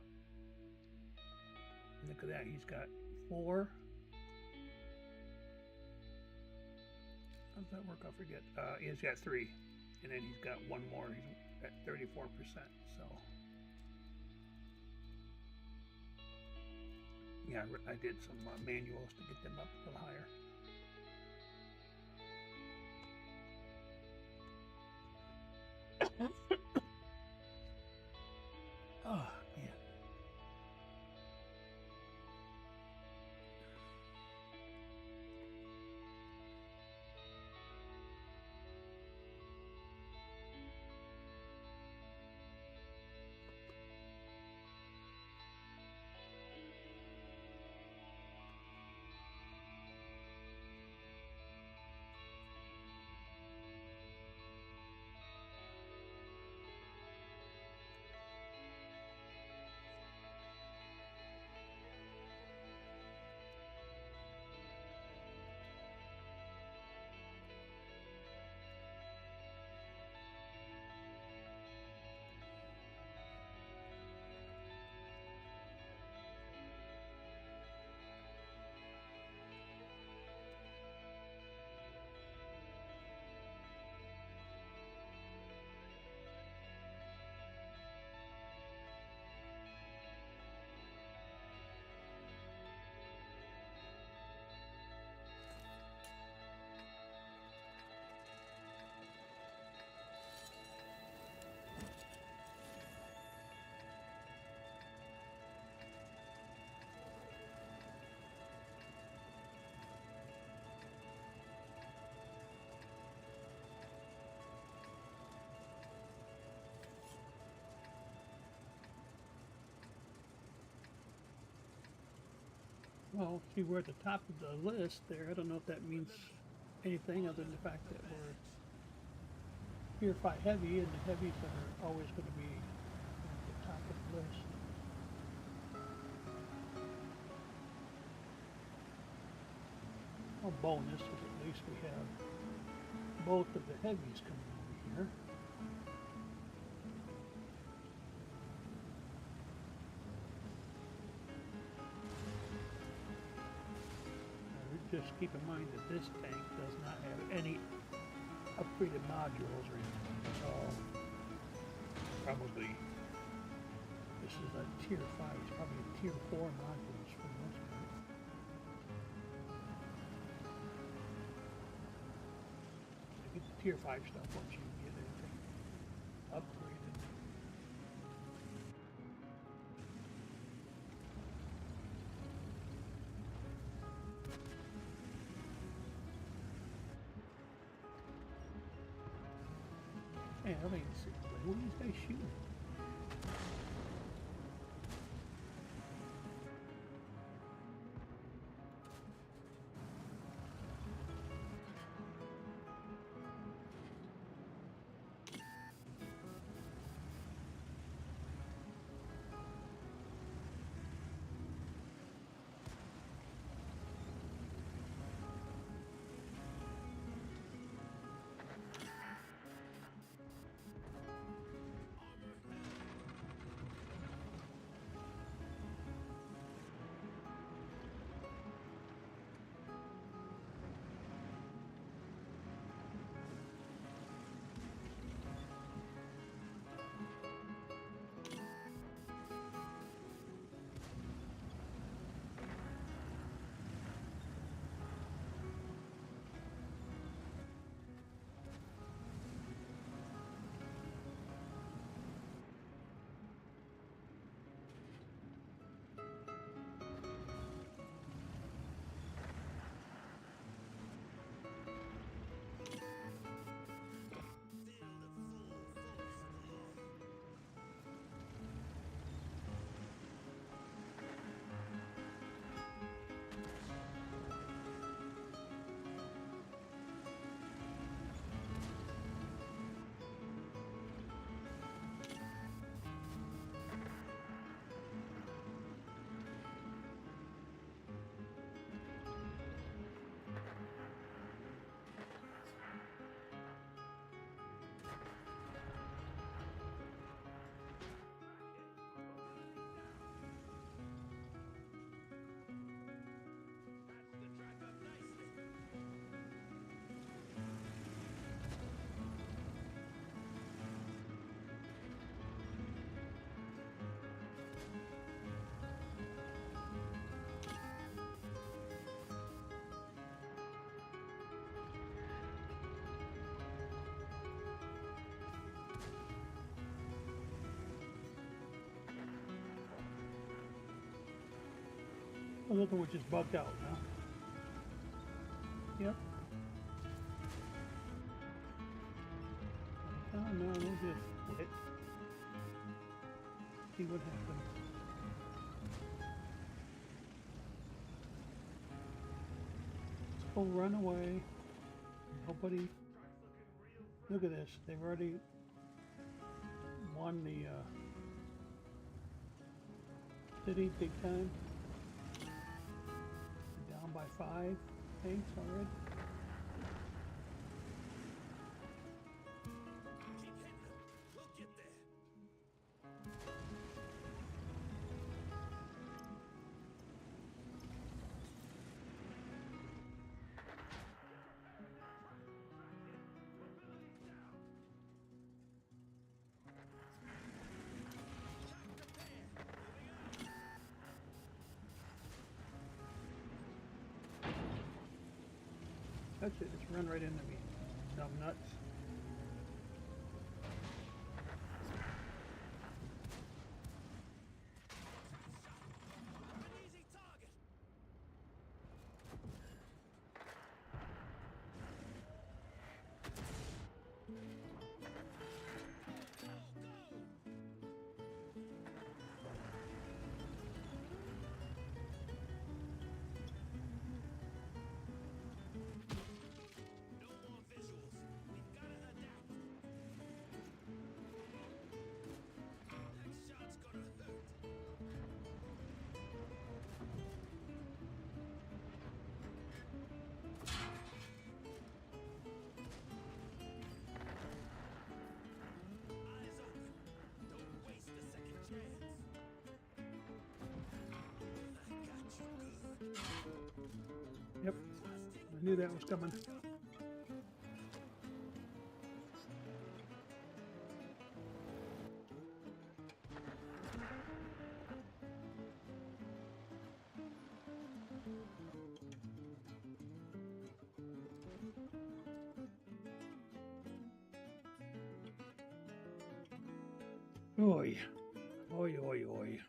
Look at that, he's got 4. How does that work? I forget. He's got 3, and then he's got 1 more. He's at 34%. So yeah, I did some manuals to get them up a little higher. Oh, man. Well, see, we're at the top of the list there. I don't know if that means anything other than the fact that we're Tier 5 heavy, and the heavies are always going to be at the top of the list. A bonus is at least we have both of the heavies coming over here. Just keep in mind that this tank does not have any upgraded modules or anything. It's all probably, this is a tier 5, it's probably a tier 4 modules for the most part. You get the tier 5 stuff once you get anything upgraded. Man, I mean, what are these guys shooting? Another one just bugged out, huh? Yep. Oh no, we'll just quit. See what happens. Let's go run away. Nobody. Look at this. They've already won the city big time. Down by 5 tanks already. That's it, just run right into me, dumb nuts. Yep, I knew that was coming. Oi, oi, oi, oi.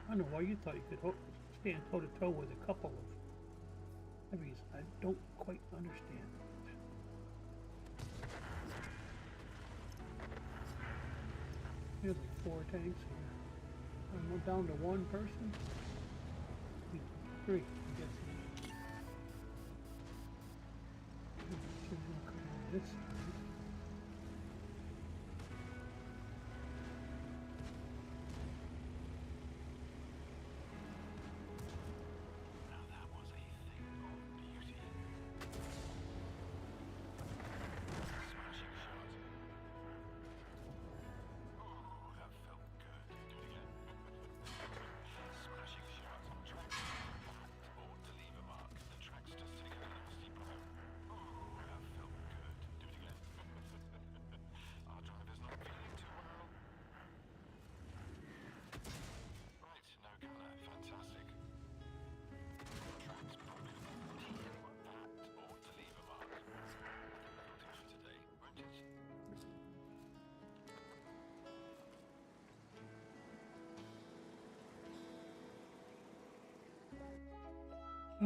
I don't know why you thought you could stand toe to toe with a couple of heavies. I don't quite understand. Here's like 4 tanks here. I'm down to 1 person. 3, I guess. This side.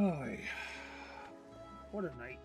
Oh, what a night.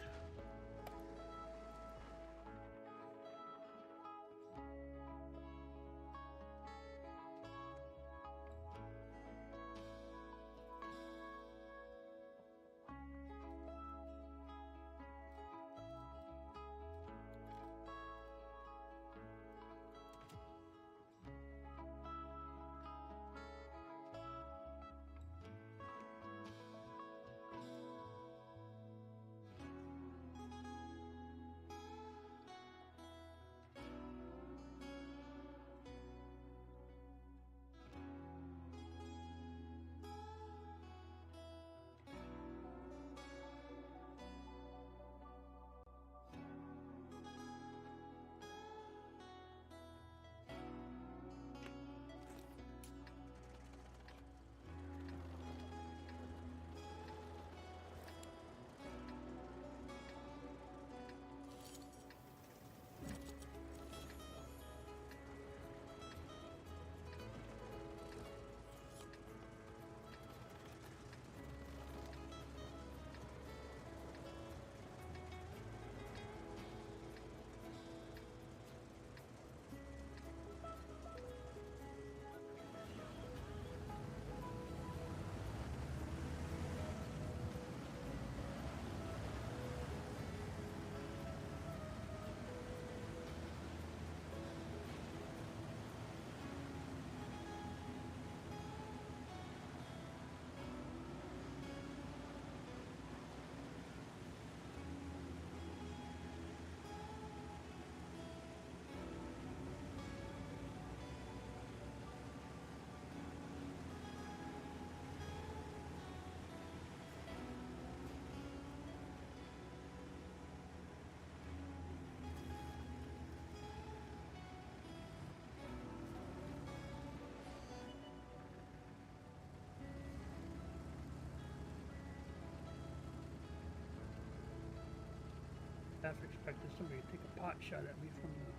Half expected somebody to take a pot shot at me from the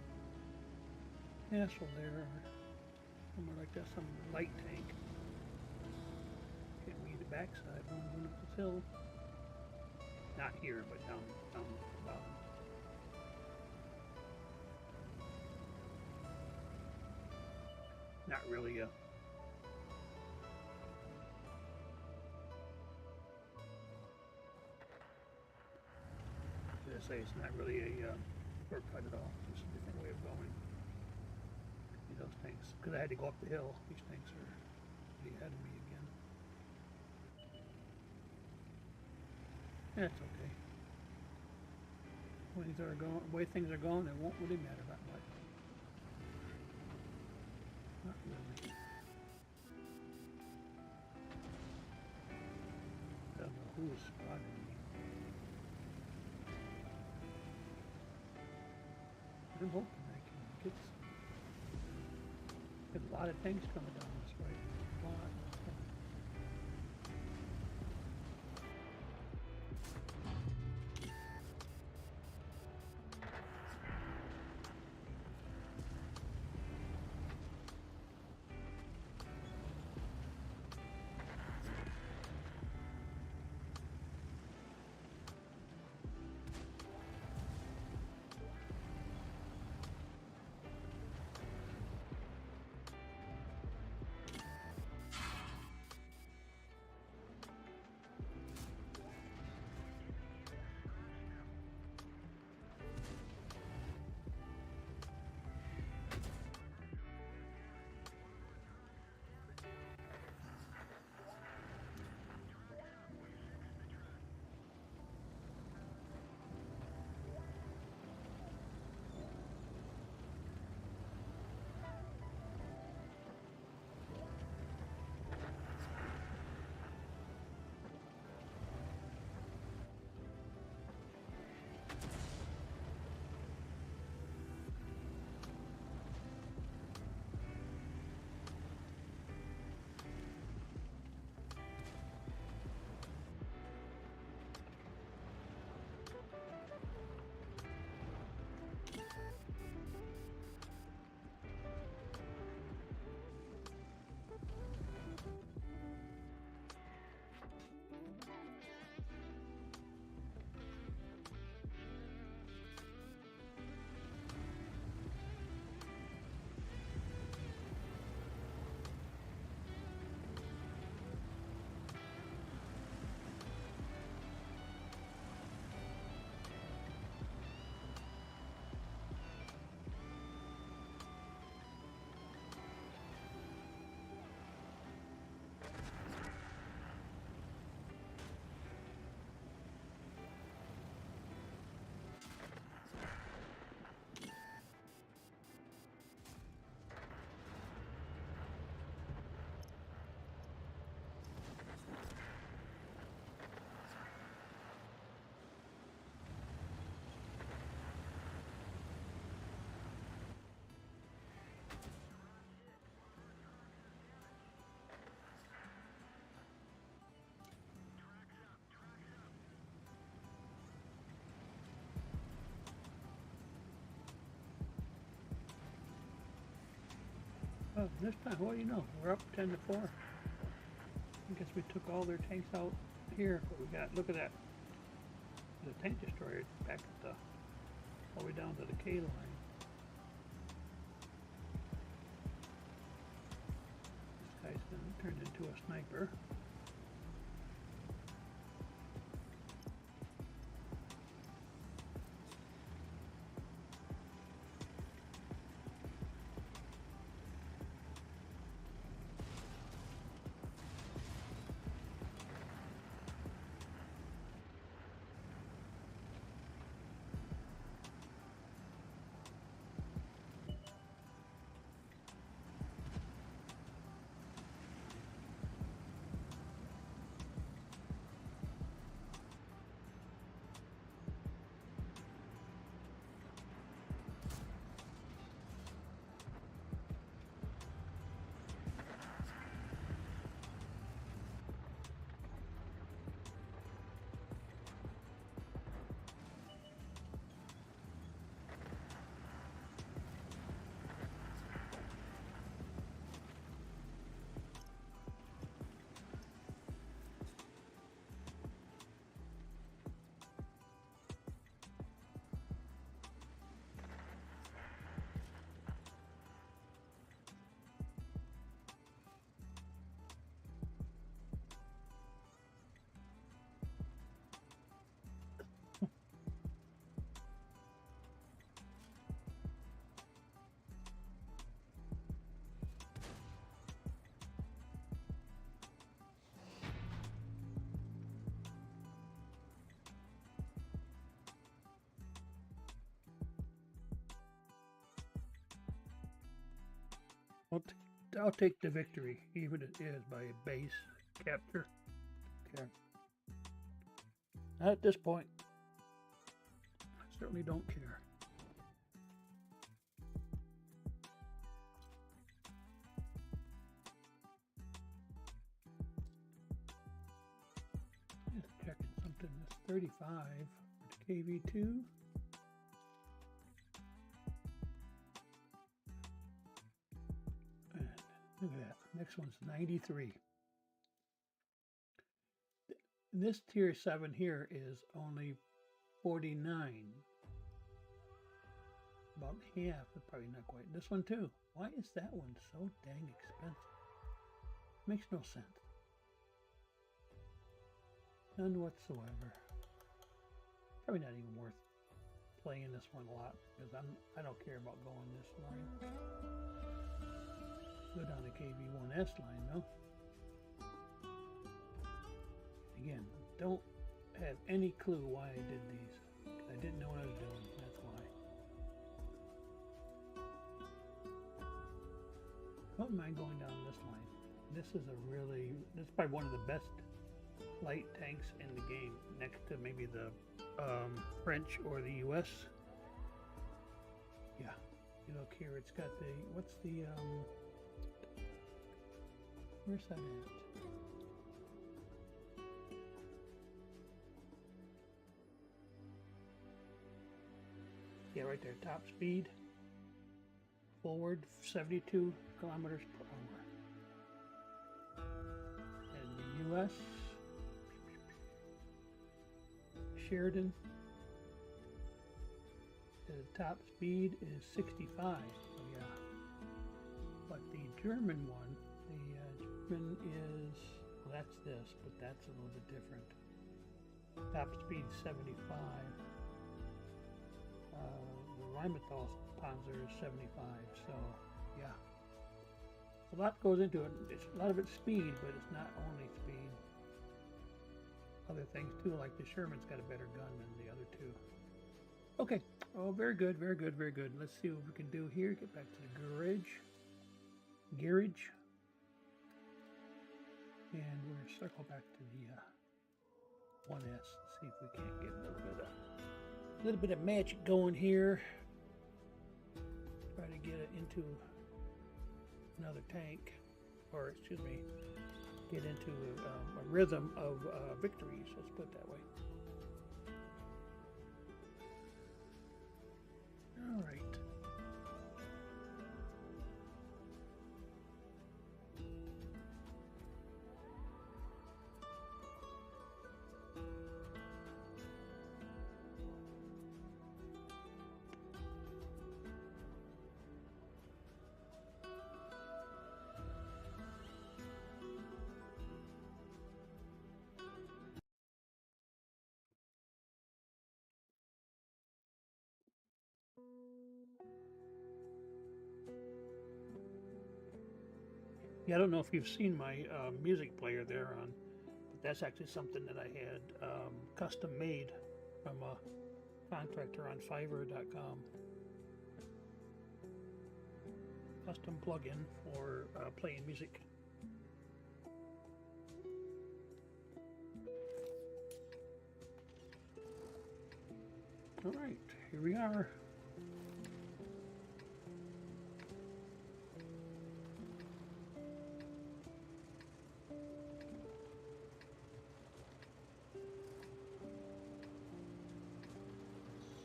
castle there, or somewhere like that, some light tank. Can't read the backside when I'm going up this hill. Not here, but down the bottom. Not really a say it's not really a shortcut at all. It's a different way of going. Those tanks, because I had to go up the hill. These tanks are ahead of me again. That's okay. The way things are going, it won't really matter that much. Not really. I don't know who is spotting me. I'm hoping I can get a lot of tanks coming down this way. A lot. This time, what do you know? We're up 10-4. I guess we took all their tanks out here, but we got, look at that. The tank destroyer back at the, all the way down to the K line. This guy's been turned into a sniper. I'll take the victory, even if it is by a base capture. Okay. Not at this point. I certainly don't care. Just checking something. This 35 with KV2. Look at that. Next one's 93. This tier 7 here is only 49. About half, but probably not quite. This one too. Why is that one so dang expensive? Makes no sense. None whatsoever. Probably not even worth playing this one a lot because I don't care about going this line. Go down the KV1S line though. Again, don't have any clue why I did these. I didn't know what I was doing, that's why. I don't mind going down this line. This is probably one of the best light tanks in the game, next to maybe the French or the US. Yeah, you look here, it's got the, what's the, where's that at? Yeah, right there, top speed, forward 72 kilometers per hour. And the US, Sheridan, the top speed is 65, so yeah. But the German one, German is, well, that's this, but that's a little bit different. Top speed 75. The Rheinmetall Panzer is 75, so yeah. A lot goes into it. A lot of it's speed, but it's not only speed. Other things too, like the Sherman's got a better gun than the other two. Okay, oh, very good, very good, very good. Let's see what we can do here. Get back to the garage. And we're going to circle back to the 1S and see if we can't get a little bit of magic going here. Try to get it into another tank, or excuse me, get into a rhythm of victories, let's put it that way. All right. Yeah, I don't know if you've seen my music player there on, but that's actually something that I had custom made from a contractor on Fiverr.com. Custom plugin for playing music. All right, here we are.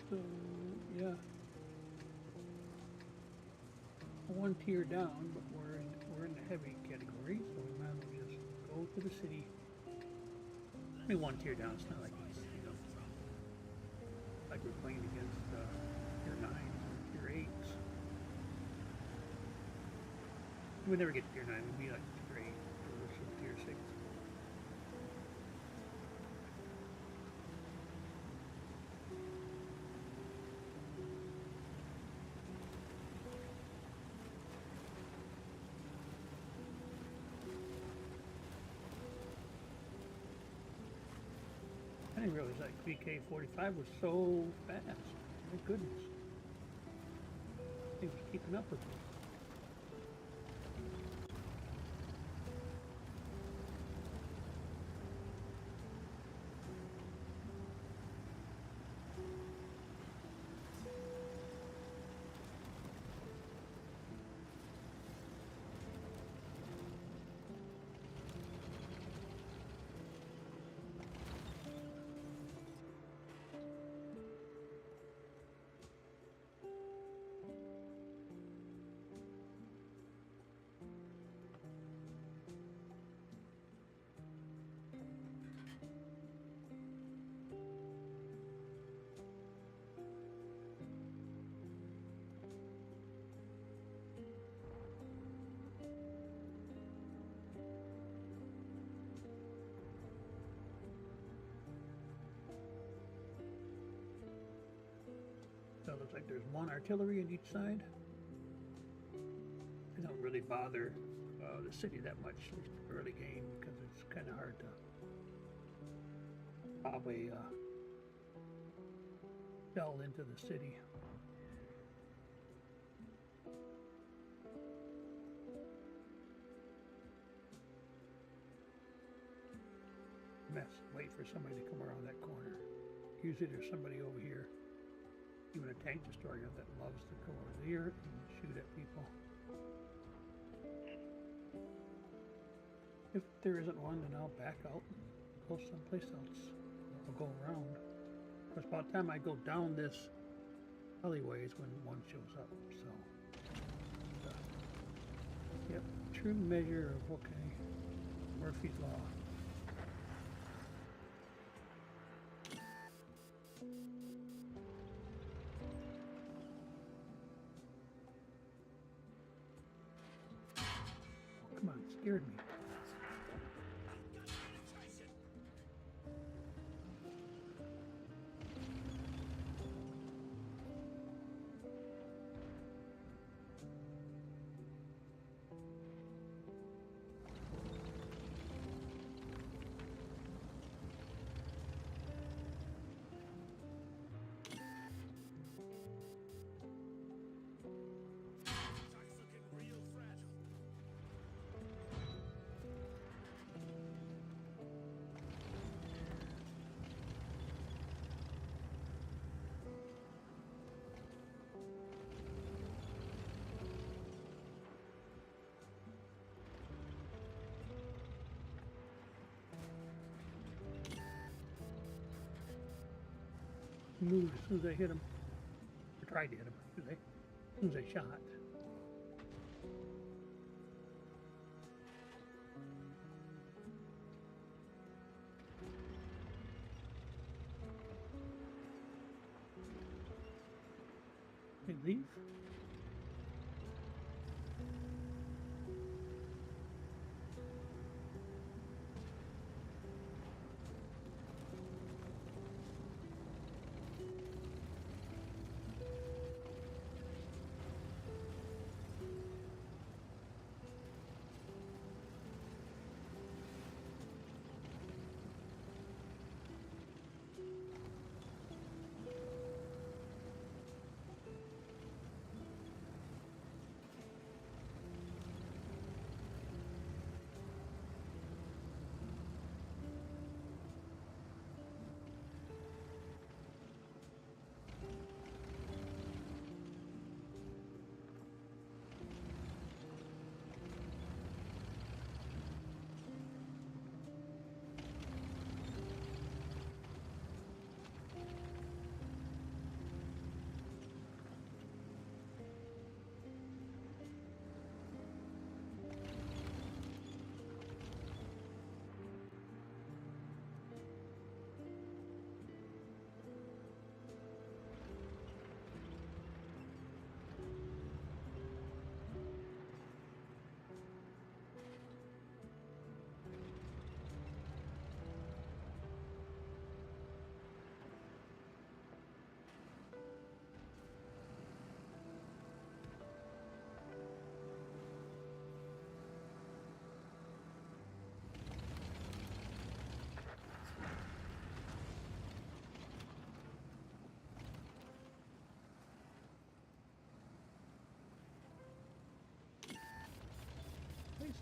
So, yeah, one tier down, but we're in the heavy category, so we might as well just go to the city. Only one tier down. It's not like it's, you know, like we're playing against tier 9s or tier 8s. We never get to tier 9. We'd be like tier 8 or some tier 6. I didn't realize that VK45 was so fast. My goodness. He was keeping up with me. So it looks like there's one artillery on each side. They don't really bother the city that much, at least early game, because it's kind of hard to probably delve into the city. Mess. Wait for somebody to come around that corner. Usually there's somebody over here. Even a tank destroyer that loves to go over here and shoot at people. If there isn't one, then I'll back out and go someplace else. I'll go around. Because by the time I go down this alleyway is when one shows up. So, yep, true measure of, okay, Murphy's Law. Come on, it scared me. Moved as soon as I hit him. Or tried to hit him, as soon as I shot. They leave.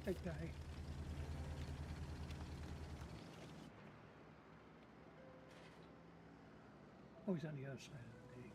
That guy. Oh, he's on the other side of the tank.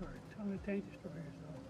Alright, ton of tank destroyers though.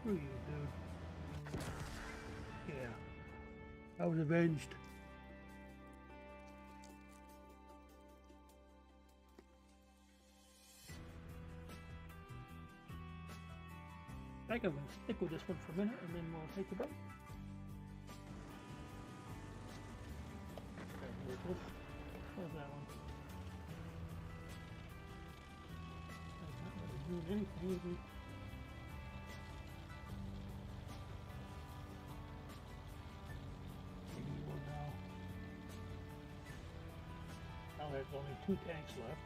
Screw you, dude. Yeah. I was avenged. I think I'm going to stick with this one for a minute and then we'll take a break. Where's that one? That's not really doing anything, is he? Maybe he will now. Now there's only 2 tanks left.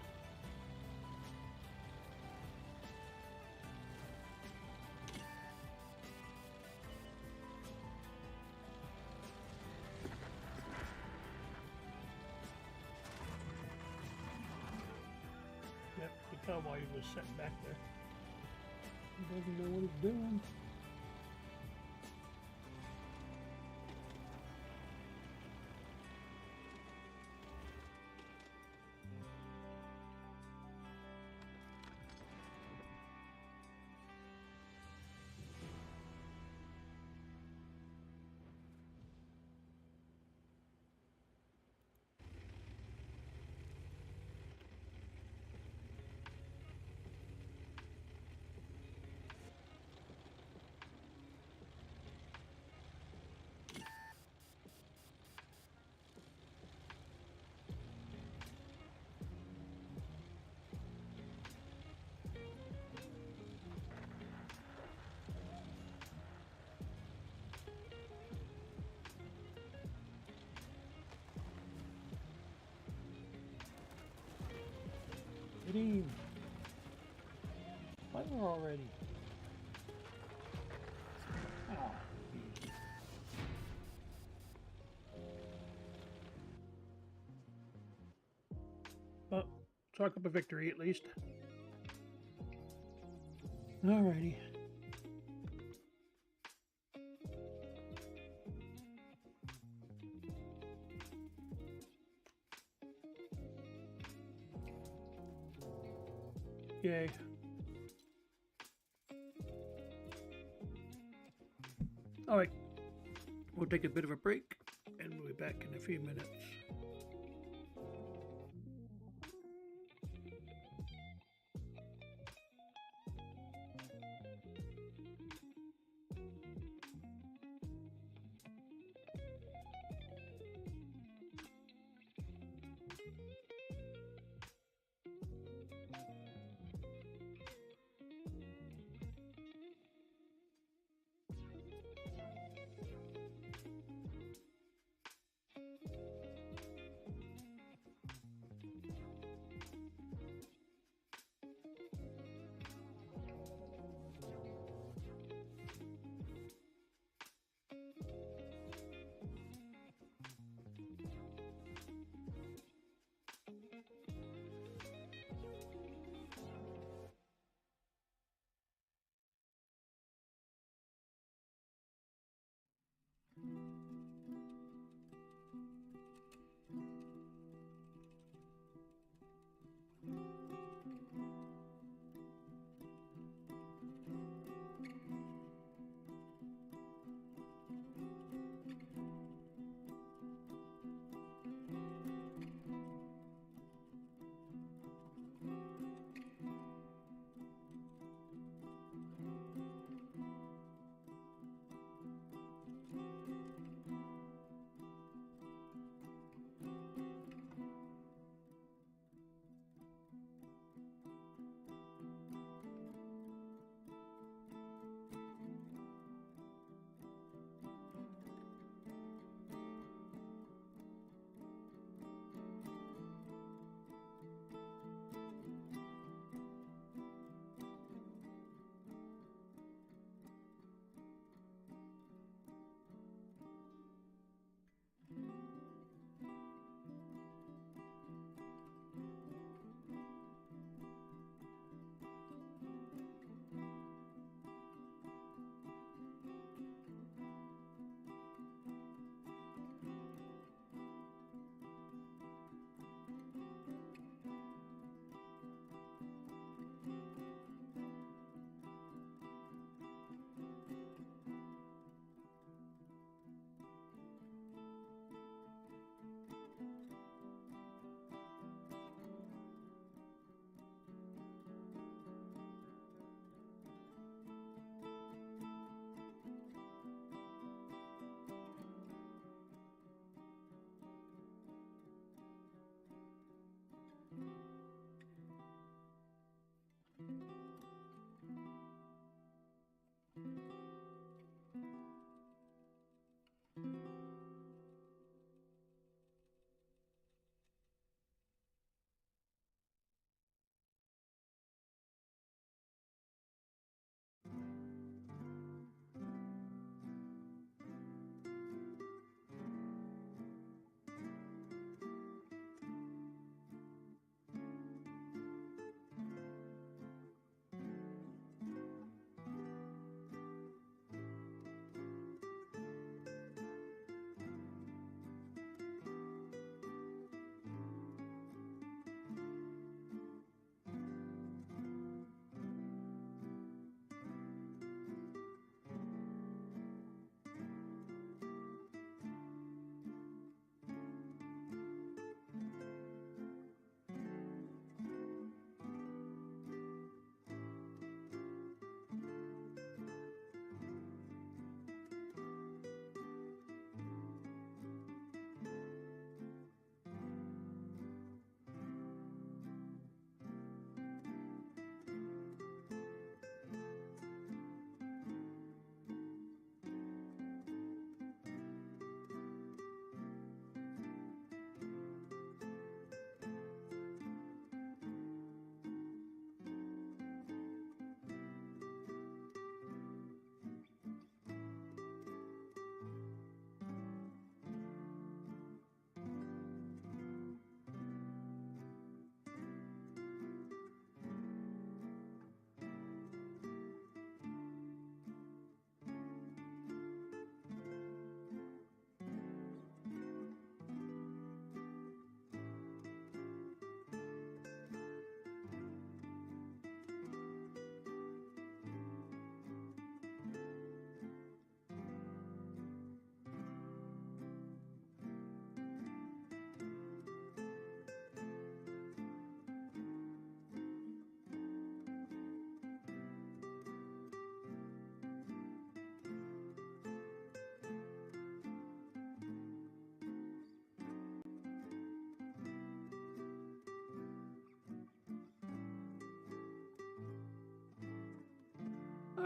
Yep, you can tell why he was sitting back there. He doesn't know what he's doing. Get him. Fire already. Oh, well, chalk up a victory at least. Alrighty. Yay. Alright, we'll take a bit of a break and we'll be back in a few minutes.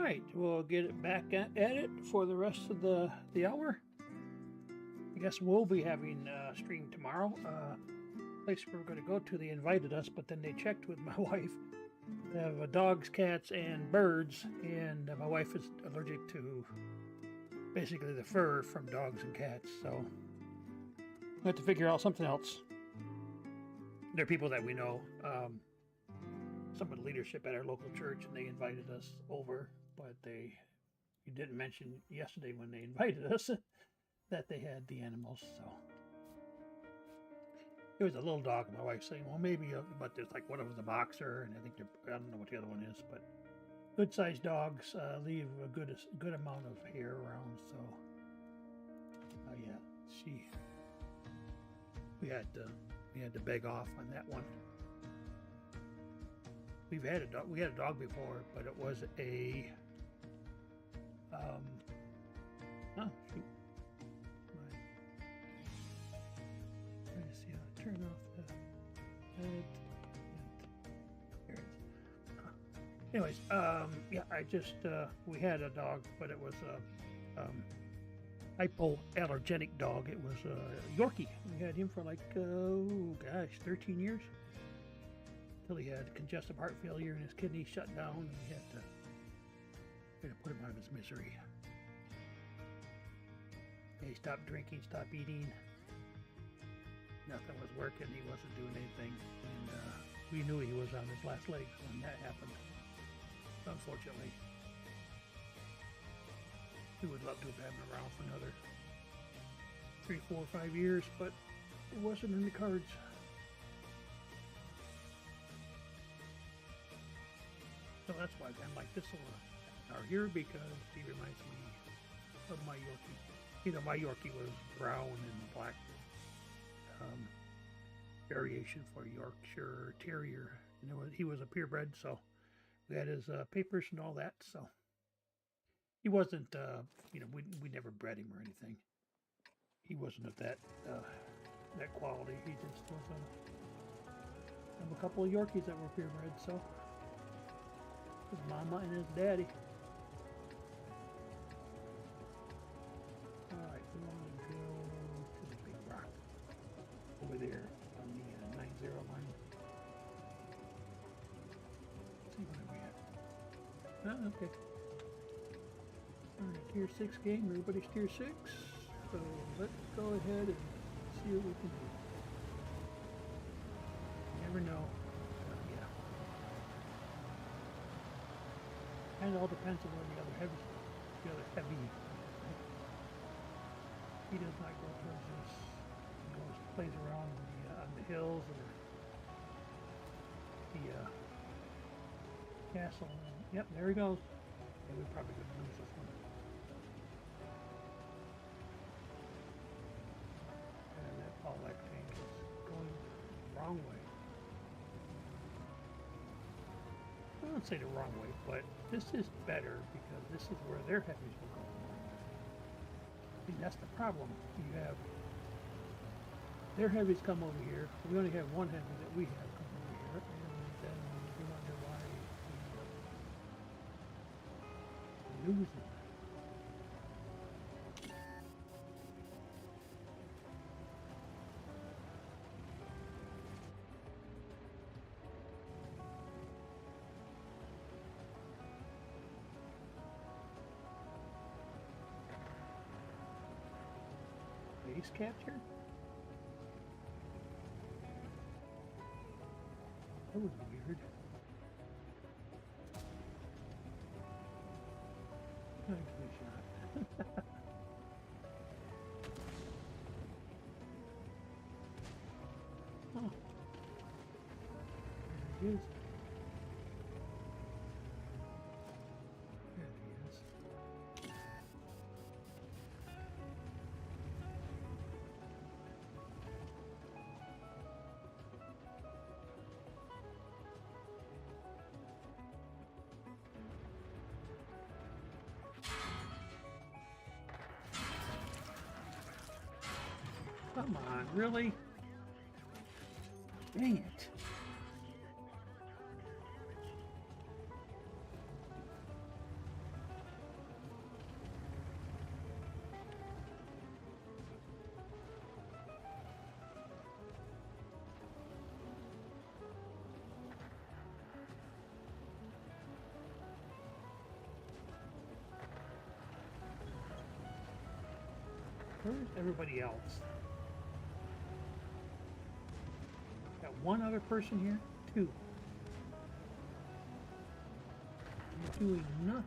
right, we'll get it back at it for the rest of the hour. I guess we'll be having a stream tomorrow. Place we were going to go to, they invited us, but then they checked with my wife. They have dogs, cats, and birds, and my wife is allergic to basically the fur from dogs and cats, so we have to figure out something else. They're people that we know, some of the leadership at our local church, and they invited us over, but you didn't mention yesterday when they invited us that they had the animals, so. It was a little dog, my wife's saying, well, maybe, but there's like one of them was a boxer, and I think I don't know what the other one is, but good-sized dogs leave a good amount of hair around, so yeah, we had to beg off on that one. We had a dog before, but it was a oh shoot. Trying to see how to turn off the there it is. Anyways, yeah, I just we had a dog, but it was a hypoallergenic dog. It was a Yorkie. We had him for like 13 years. Until he had congestive heart failure and his kidneys shut down, and we had to put him out of his misery. He stopped drinking, stopped eating. Nothing was working. He wasn't doing anything, and we knew he was on his last legs when that happened. Unfortunately, we would love to have had him around for another 3, 4, 5 years, but it wasn't in the cards. So that's why I like this one out here, because he reminds me of my Yorkie. You know, my Yorkie was brown and black variation for Yorkshire Terrier. And he was a purebred, so we had his papers and all that. So he wasn't, you know, we never bred him or anything. He wasn't of that quality. He just was a couple of Yorkies that were purebred, so. His mama and his daddy. Alright, we want to go to the big rock over there on the 90 line. Let's see where we at. Oh, okay. Alright, tier 6 game. Everybody's tier 6. So let's go ahead and see what we can do. You never know. And it all depends on where the other heavy. He does not go towards this. He goes, plays around on the hills or the castle. And, yep, there he goes. Yeah, we're probably going to lose this one. And that Paulette tank is going the wrong way. I won't say the wrong way, but this is better because this is where their heavies will go. See, that's the problem. You have their heavies come over here. We only have one heavy that we have come over here, and then we wonder why we lose them. Base capture? That was weird. Not a good shot. Oh. There he is. There he is. Come on, really? Dang it. Where's everybody else? Got one other person here? Two. You're doing nothing.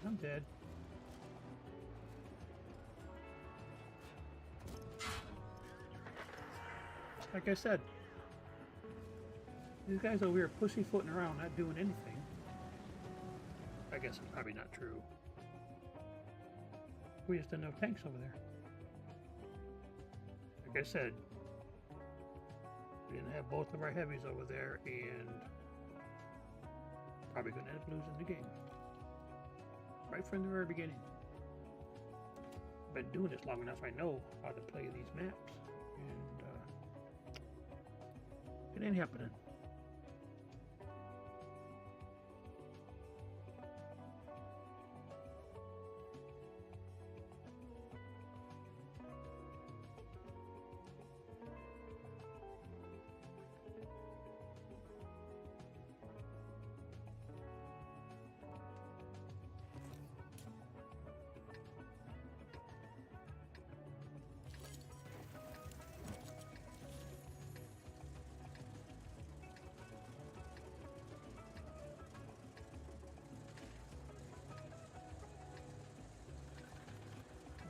I'm dead. Like I said, these guys over here pussyfooting around, not doing anything. I guess it's probably not true. We just didn't have tanks over there. Like I said, we didn't have both of our heavies over there, and probably gonna end up losing the game. Right from the very beginning. I've been doing this long enough, I know how to play these maps. And it ain't happening.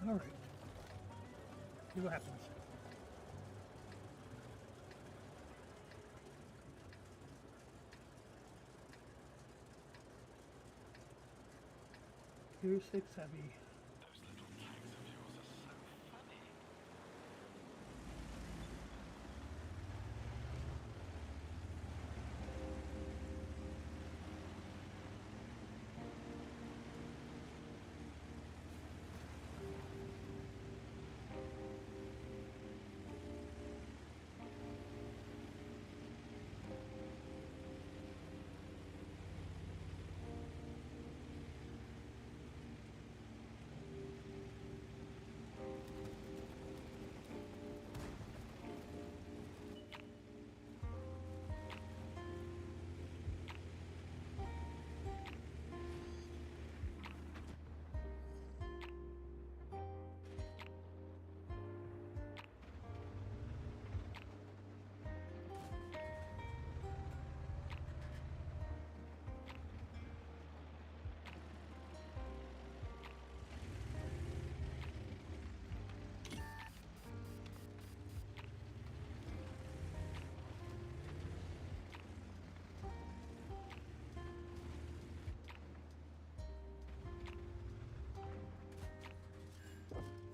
All right. See what happens. Here's 6 heavy. Those little tanks of yours are so funny.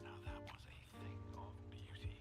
Now that was a thing of beauty.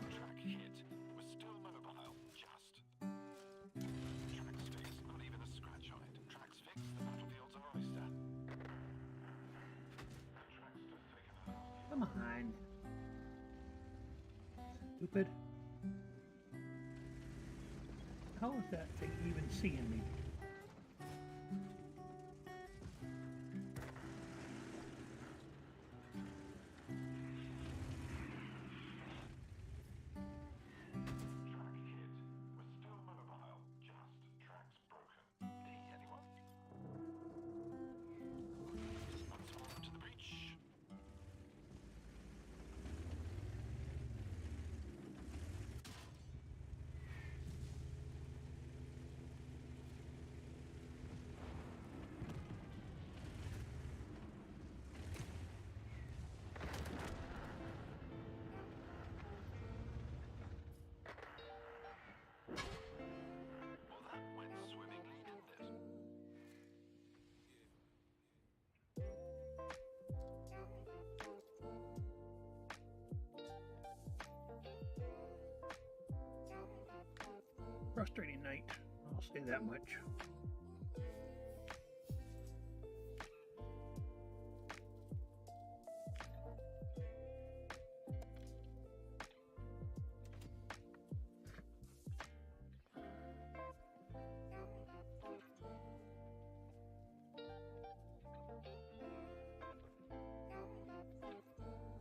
Track hit was still mobile, just. Tracks fixed, not even a scratch on it. Tracks fixed, the battlefield's an oyster. Tracks just taken out. Come on. Stupid. How is that thing even seeing me? frustrating night. I'll say that much.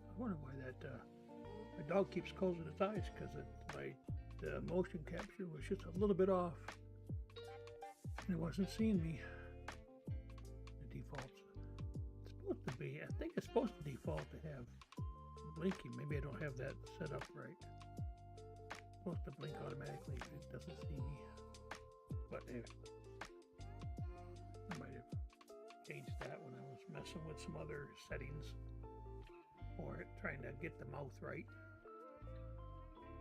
I wonder why that my dog keeps closing its eyes, because the motion capture was just a little bit off and it wasn't seeing me. The default's supposed to be, I think it's supposed to default to have blinking. Maybe I don't have that set up right. It's supposed to blink automatically if it doesn't see me. But anyway, I might have changed that when I was messing with some other settings or trying to get the mouth right,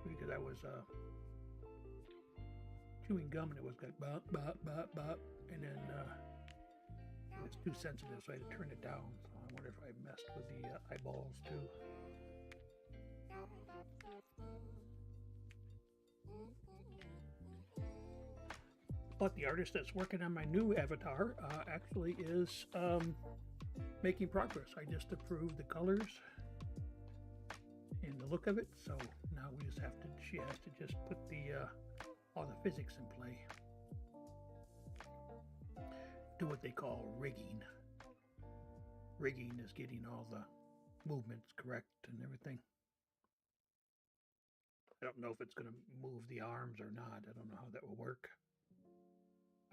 because I was chewing gum and it was like bop bop bop bop, and then it's too sensitive, so I had to turn it down. So I wonder if I messed with the eyeballs too. But the artist that's working on my new avatar actually is making progress. I just approved the colors and the look of it, so now we just have to, she has to just put the all the physics in play. Do what they call rigging. Rigging is getting all the movements correct and everything. I don't know if it's going to move the arms or not. I don't know how that will work.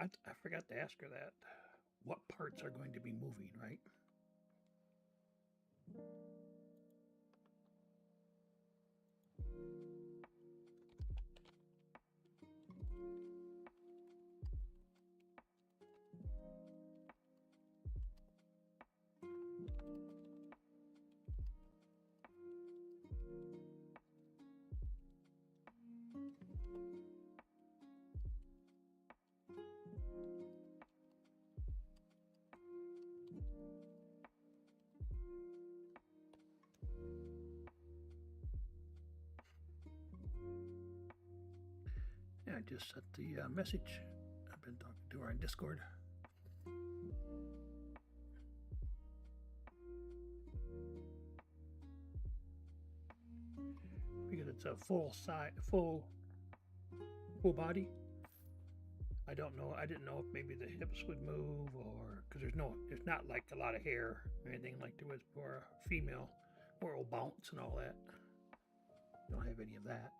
I forgot to ask her that. What parts are going to be moving, right? Yeah, I just sent the message. I've been talking to her on Discord. Because it's a full body. I don't know. I didn't know if maybe the hips would move, or because there's not like a lot of hair or anything like there was for a female, or it'll bounce and all that. Don't have any of that.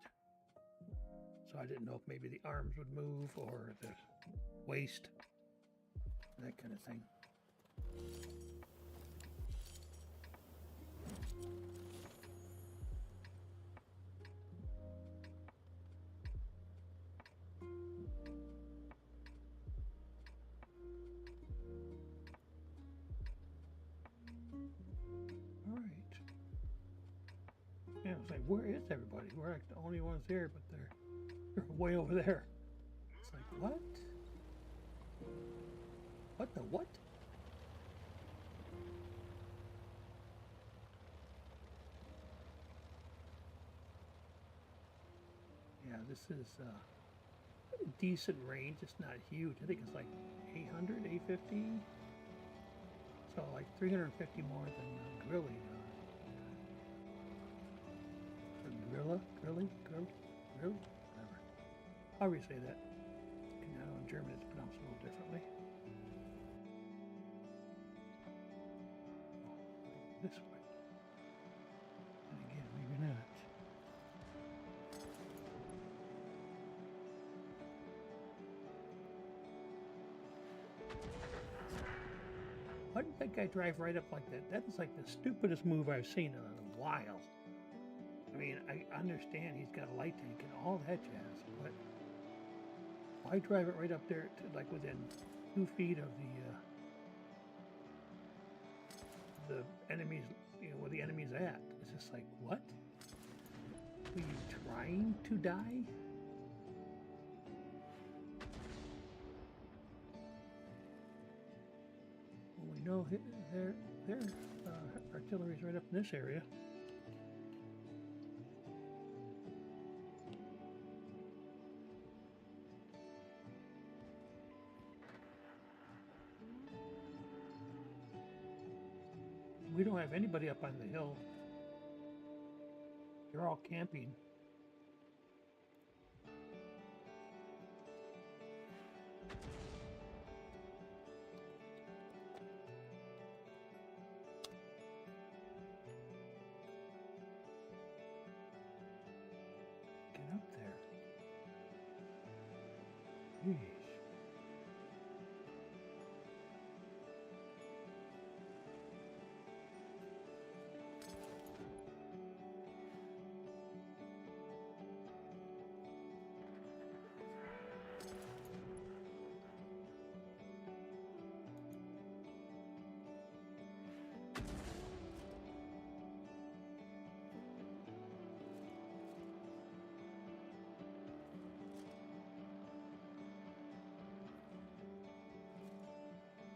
So I didn't know if maybe the arms would move or the waist, that kind of thing. All right. Yeah, I was like, where is everybody? We're like the only ones here, but they're way over there. It's like, what? What the what? Yeah, this is a decent range. It's not huge. I think it's like 800, 850. So like 350 more than Grilly. Grilly? Whatever. However you say that. You know, in German it's pronounced a little differently. This way. And again, maybe not. Why did that guy drive right up like that? That is like the stupidest move I've seen in a while. I mean, I understand he's got a light tank and all that jazz, but why drive it right up there to like within 2 feet of the enemies, you know, where the enemy's at? It's just like, what? Were you trying to die? Well, we know their artillery's right up in this area. We don't have anybody up on the hill. They're all camping. Get up there. Yeesh.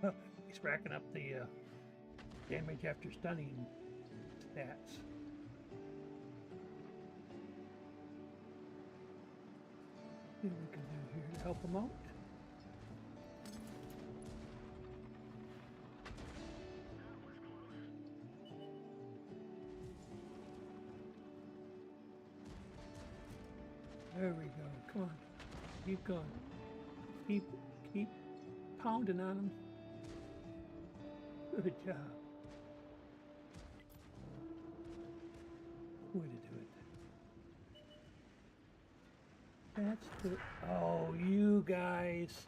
Oh, he's racking up the damage after stunning stats. What we can do here to help him out? There we go. Come on. Keep going. Keep pounding on him. Good job. Way to do it. That's the... Oh, you guys.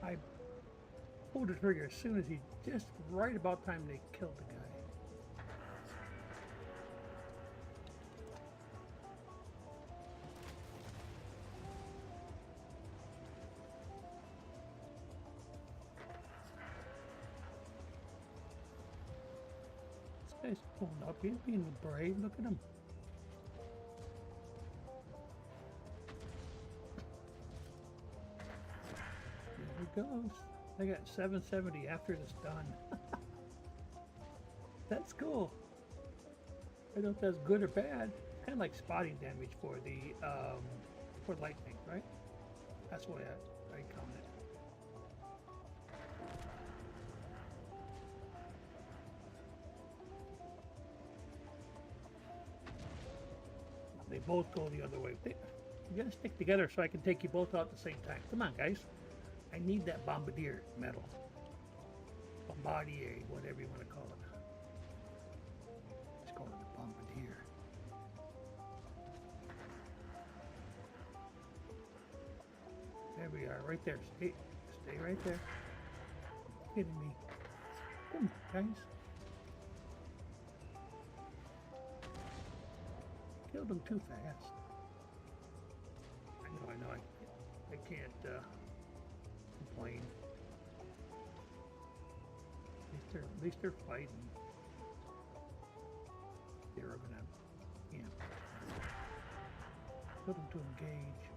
I pulled the trigger as soon as he... Just right about time they killed the guy. This guy's pulling up. He's being brave. Look at him. There he goes. I got 770 after it's done. That's cool. I don't know if that's good or bad. Kind of like spotting damage for the for lightning, right? That's what I count it. They both go the other way. You gotta stick together so I can take you both out at the same time. Come on, guys. I need that bombardier medal. Bombardier, whatever you want to call it. Let's call it the bombardier. There we are, right there. Stay right there. Kidding me. Come on, guys. Killed him too fast. I know. I can't complain. At least they're fighting. They're gonna, put them to engage.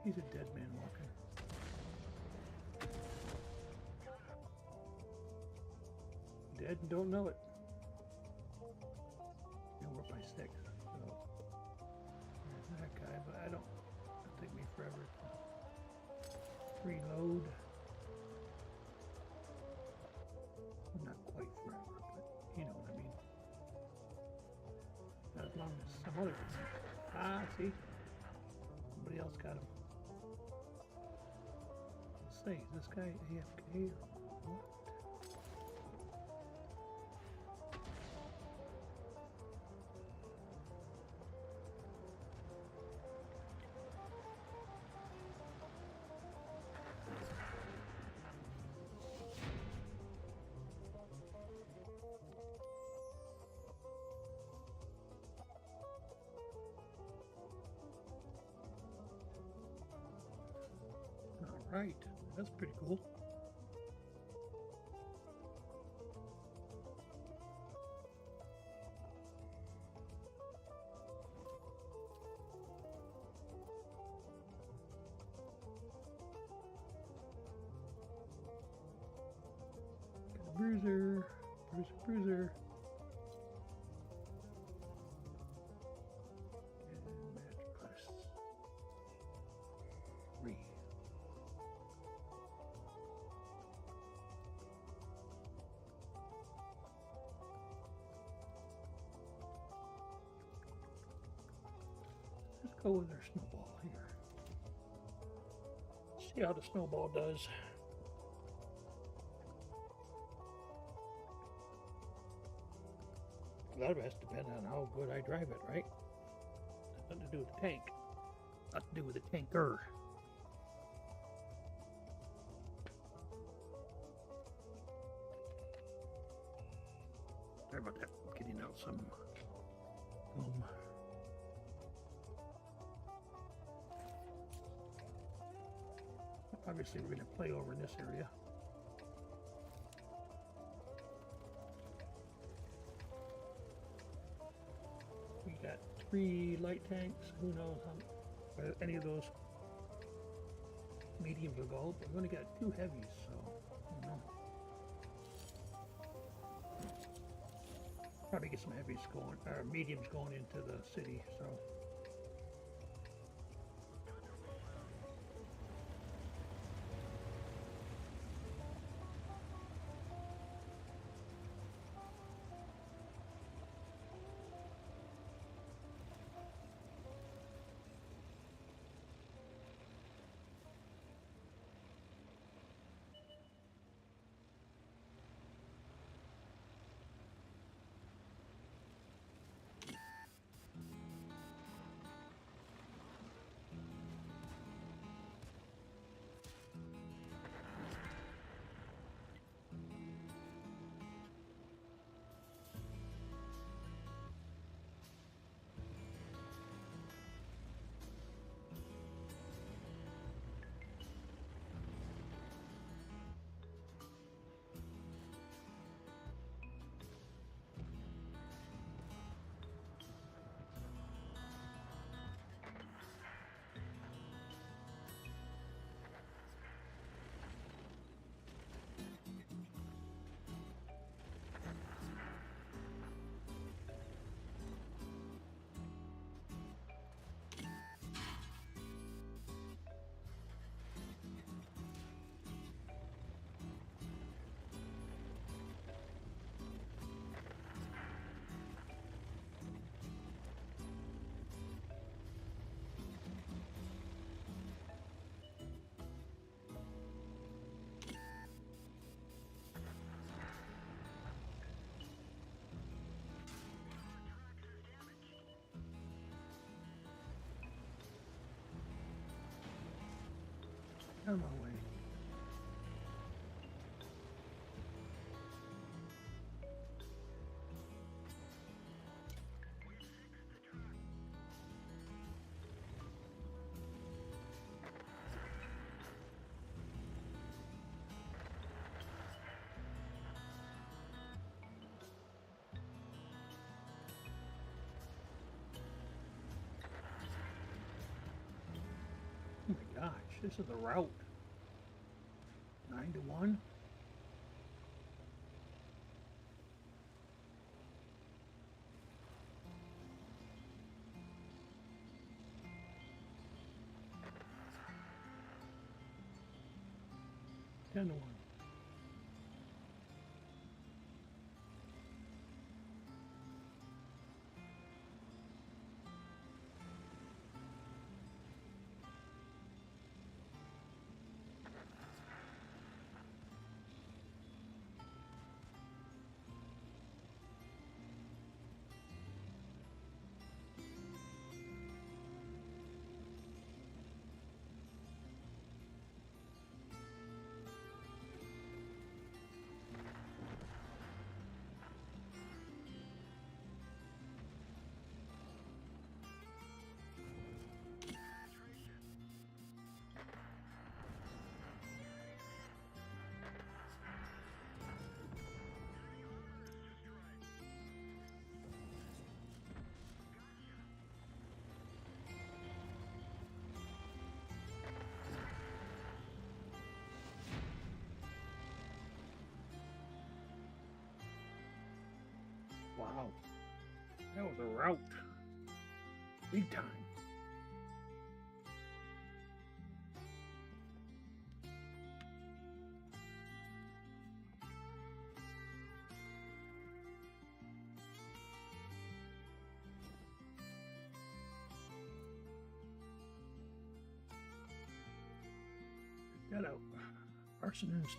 He's a dead man walking. Dead and don't know it. We're by 6. So there's that guy, but it'll take me forever to reload. Not quite forever, but you know what I mean. Not as long as some other guys. Ah, see? Somebody else got him. Let's see, is this guy AFK or what? All right, that's pretty cool. Bruiser. Bruiser, bruiser. And master quests. 3. Let's go with our snowball here. See how the snowball does. A lot of it has to depend on how good I drive it, right? Nothing to do with the tank. Nothing to do with the tanker. Sorry about that. Getting out some film. Obviously, we're going to play over in this area. We got 3 light tanks. Who knows how any of those mediums will go. But we only got 2 heavies, so I don't know. Probably get some heavies going, or mediums going into the city. So. On my way. Oh my gosh, this is the route. 9 to 1. Ten to 1. That was a rout. Big time. Check that out. Arsonist.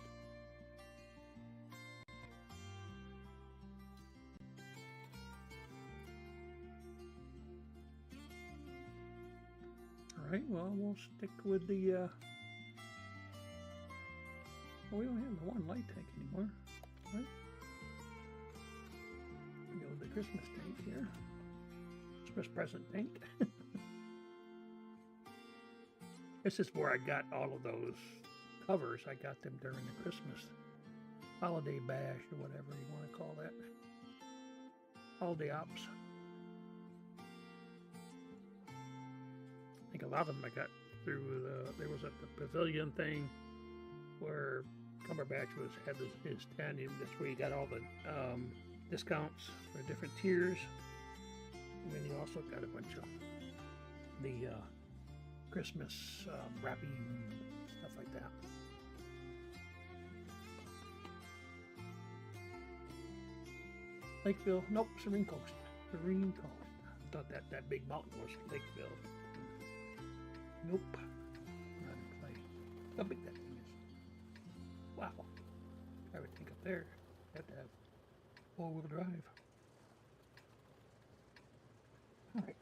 Alright, well, we'll stick with the, well, we don't have the one light tank anymore, right? We go with the Christmas tank here. Christmas present tank. This is where I got all of those covers. I got them during the Christmas holiday bash or whatever you want to call that. Holiday ops. I think a lot of them I got through there was at the pavilion thing where Cumberbatch had his standing. That's where you got all the discounts for different tiers. And then you also got a bunch of the Christmas wrapping, stuff like that. Lakeville, nope, Serene Coast. Serene Coast. I thought that big mountain was Lakeville. Nope. Not in play. How big that thing is. Wow. I would think up there, you have to have four-wheel drive. Alright.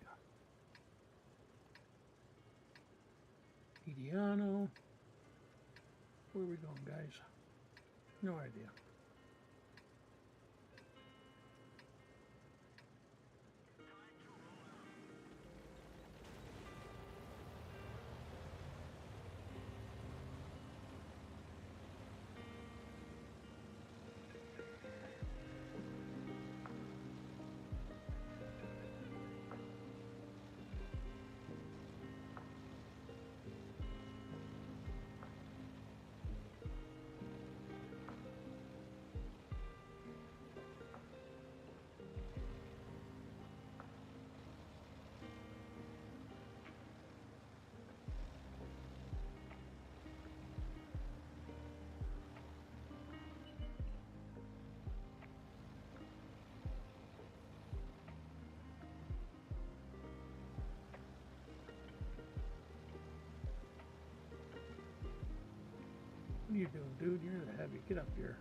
Mediano. Where are we going, guys? No idea. What are you doing, dude? You're gonna have you get up here.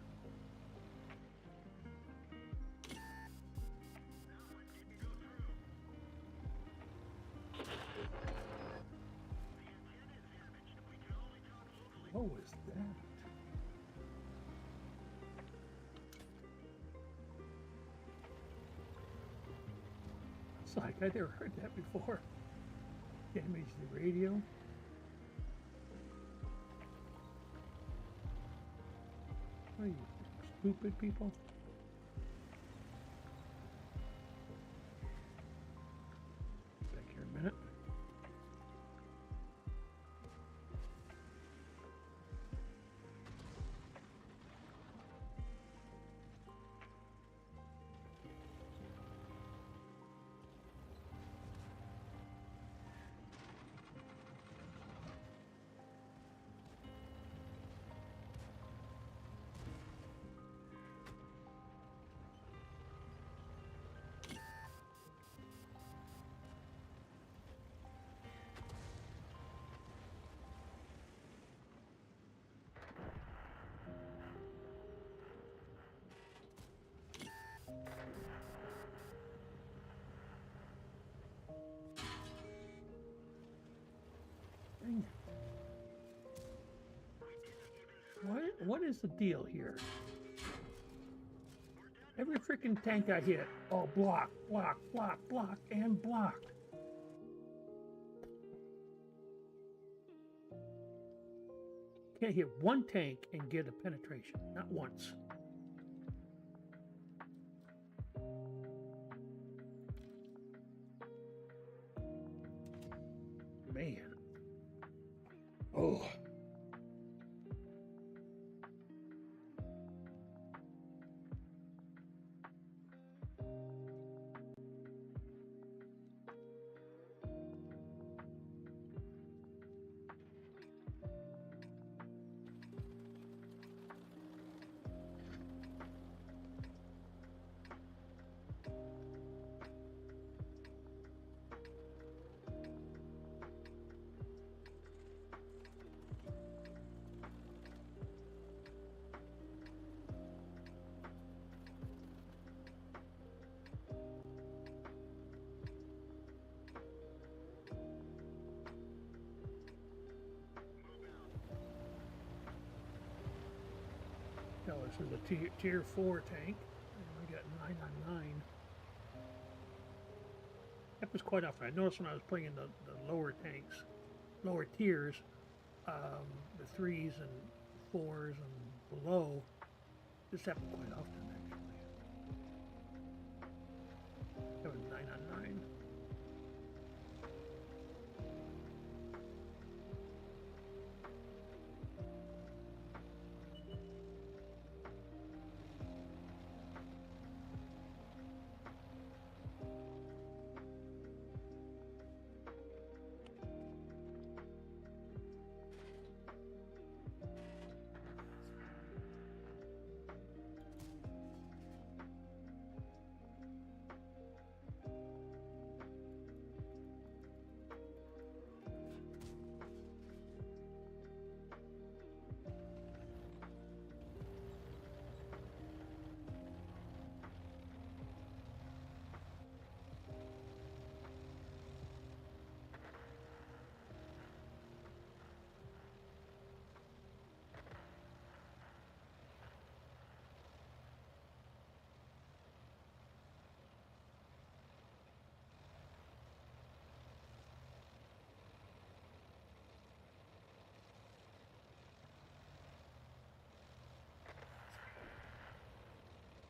What was that? It's like I never heard that before. Damage the radio. What are you, stupid people? Back here a minute. What is the deal here? Every freaking tank I hit, oh, block, block, block, block, and block. Can't hit one tank and get a penetration, not once. Man. Oh. No, this is a tier 4 tank. And we got 9 on 9. Happens quite often. I noticed when I was playing the lower tanks, lower tiers, the 3s and 4s and below, this happened quite often actually. That was 9 on 9.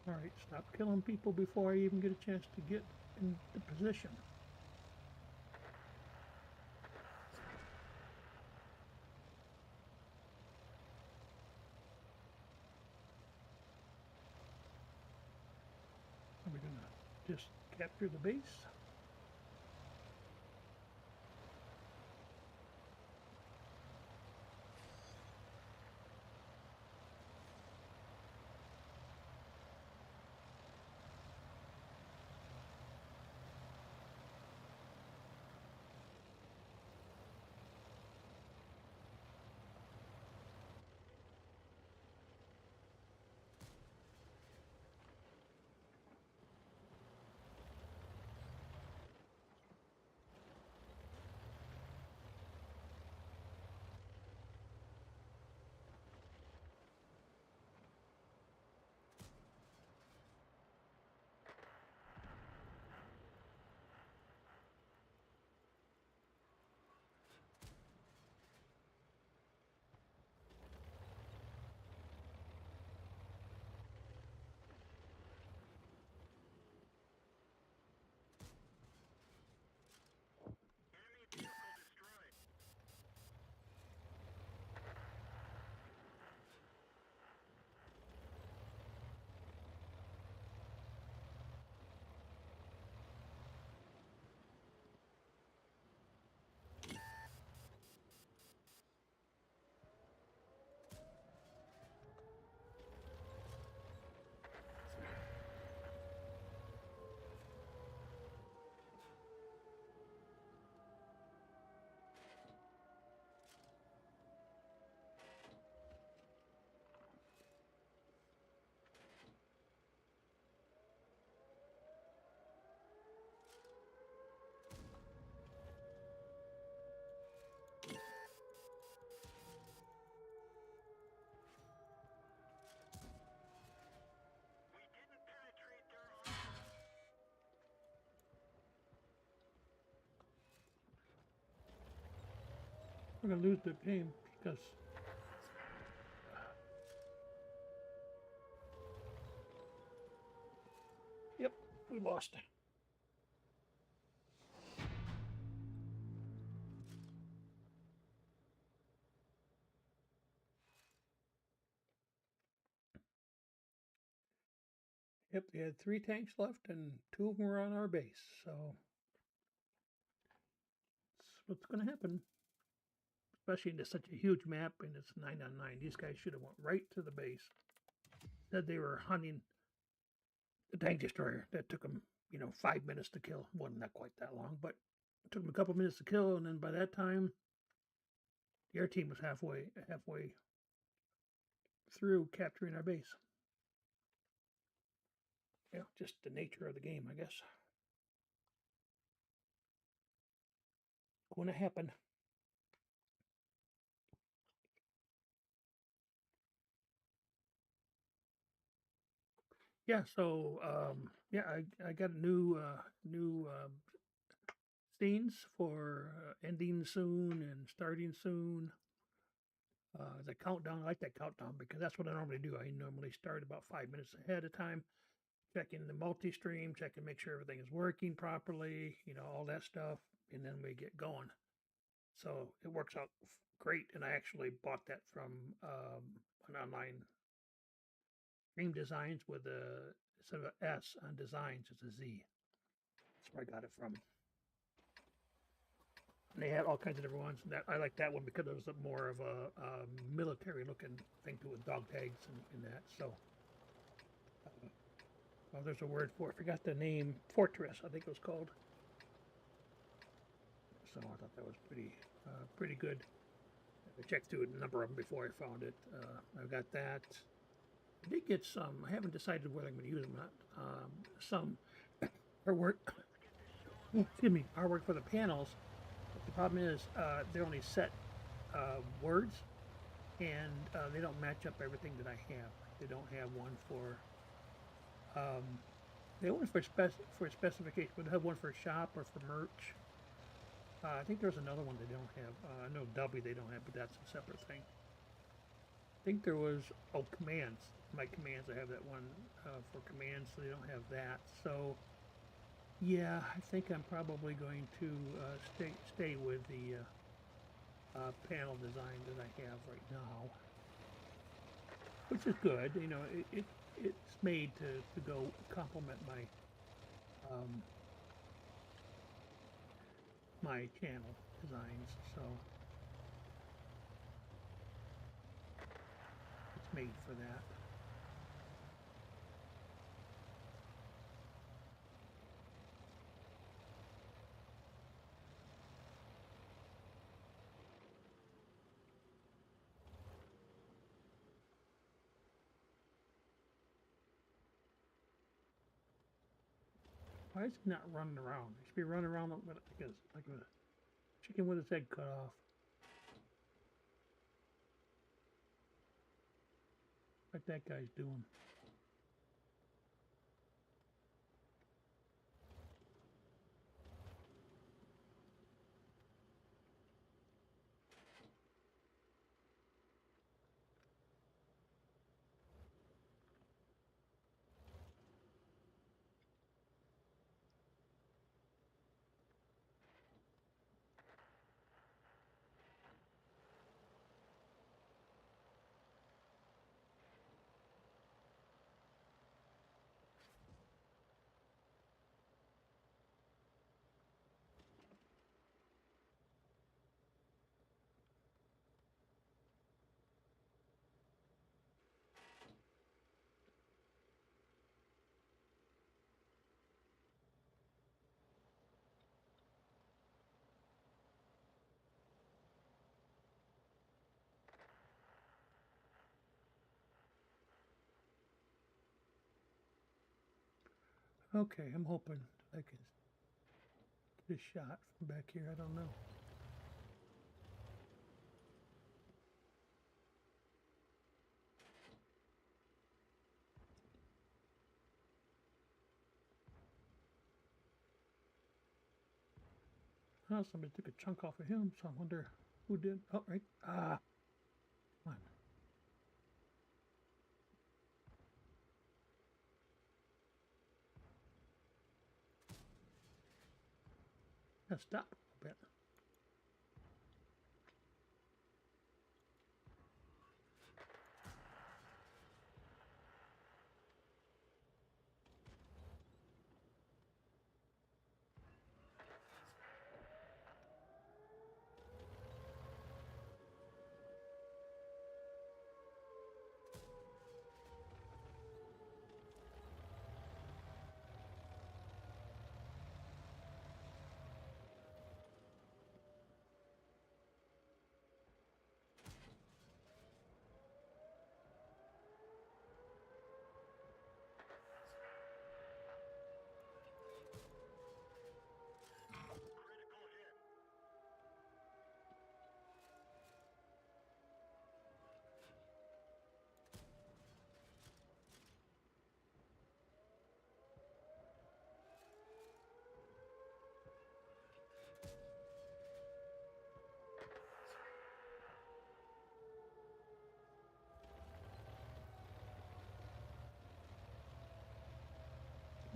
Alright, stop killing people before I even get a chance to get in the position. Are we gonna just capture the base? We're gonna lose the game because yep, we lost. Yep, they had 3 tanks left and 2 of them were on our base, so that's what's gonna happen. Especially into such a huge map and it's 9 on 9. These guys should have went right to the base. Said they were hunting the tank destroyer. That took them, 5 minutes to kill. Well, not quite that long, but it took them a couple minutes to kill, and then by that time, the air team was halfway through capturing our base. Just the nature of the game, I guess. Going to happen. Yeah, so yeah, I got new scenes for ending soon and starting soon. The countdown, I like that countdown because that's what I normally do. I normally start about 5 minutes ahead of time, checking the multi-stream, checking make sure everything is working properly, all that stuff, and then we get going. So it works out great, and I actually bought that from an online stream designs with a instead of an S on designs, it's a Z. That's where I got it from. And they had all kinds of different ones. And that I like that one because it was more of a military-looking thing to it with dog tags and that. So, well, there's a word for it. I forgot the name. Fortress, I think it was called. So I thought that was pretty good. I checked through a number of them before I found it. I've got that. I did get some. I haven't decided whether I'm going to use them or not. Some artwork. Excuse me, artwork for the panels. But the problem is they're only set words, and they don't match up everything that I have. They don't have one for. They have one for specification, but they have one for shop or for merch. I think there's another one they don't have. I know W they don't have, but that's a separate thing. I think there was commands. My commands, I have that one for commands, so they don't have that. So yeah, I think I'm probably going to stay with the panel design that I have right now, which is good. It's made to go complement my channel designs, so it's made for that. Why is he not running around? He should be running around like a chicken with its head cut off. Like that guy's doing. Okay, I'm hoping I can get a shot from back here. I don't know. Oh, somebody took a chunk off of him, so I wonder who did. Oh, right. Ah, come on. Gotta stop a bit.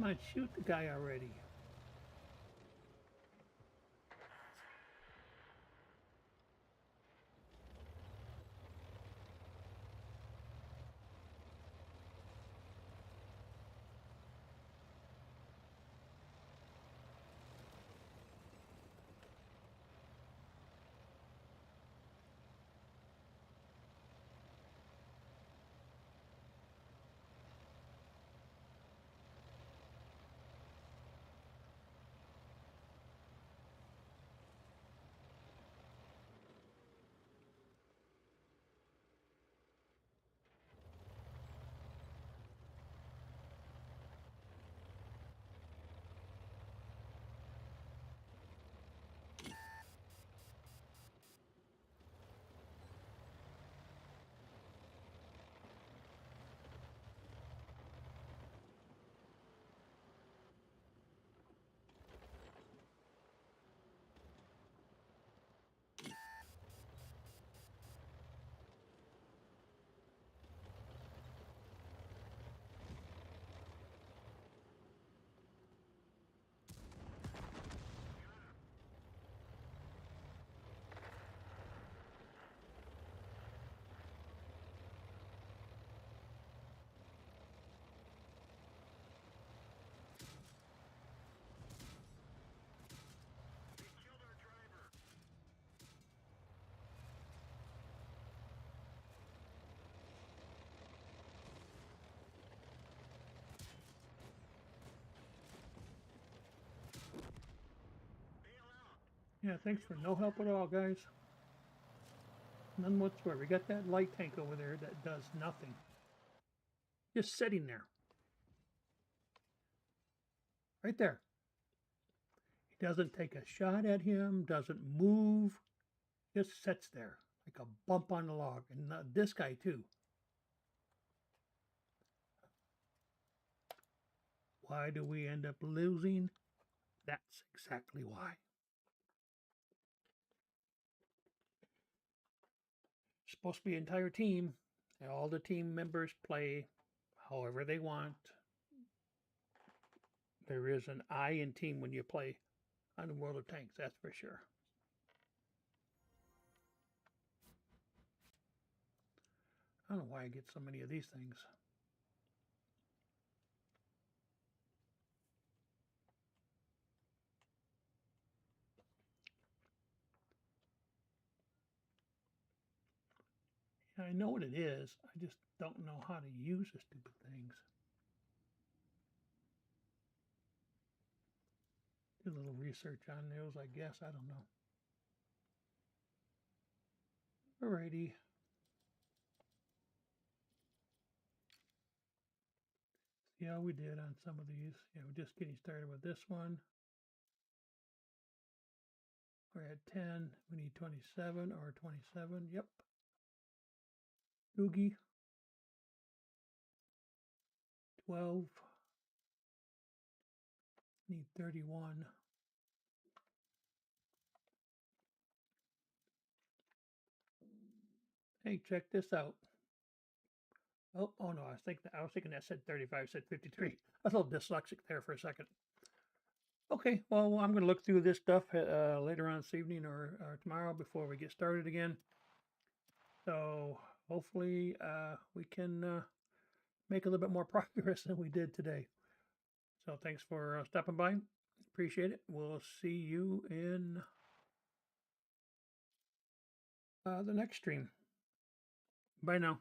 Come on, shoot the guy already. Yeah, thanks for no help at all, guys. None whatsoever. We got that light tank over there that does nothing. Just sitting there. Right there. He doesn't take a shot at him, doesn't move, just sits there like a bump on the log. And this guy, too. Why do we end up losing? That's exactly why. It's supposed to be an entire team. And all the team members play however they want. There is an I in team when you play on the World of Tanks, that's for sure. I don't know why I get so many of these things. I know what it is. I just don't know how to use the stupid things. Do a little research on those, I guess. I don't know. Alrighty. See how we did on some of these. Yeah, we're just getting started with this one. We're at 10. We need 27 or 27. Yep. Oogie. 12. Need 31. Hey, check this out. Oh no, I was thinking that said 35, said 53. I was a little dyslexic there for a second. Okay, well, I'm going to look through this stuff later on this evening or tomorrow before we get started again. So hopefully we can make a little bit more progress than we did today. So thanks for stopping by. Appreciate it. We'll see you in the next stream. Bye now.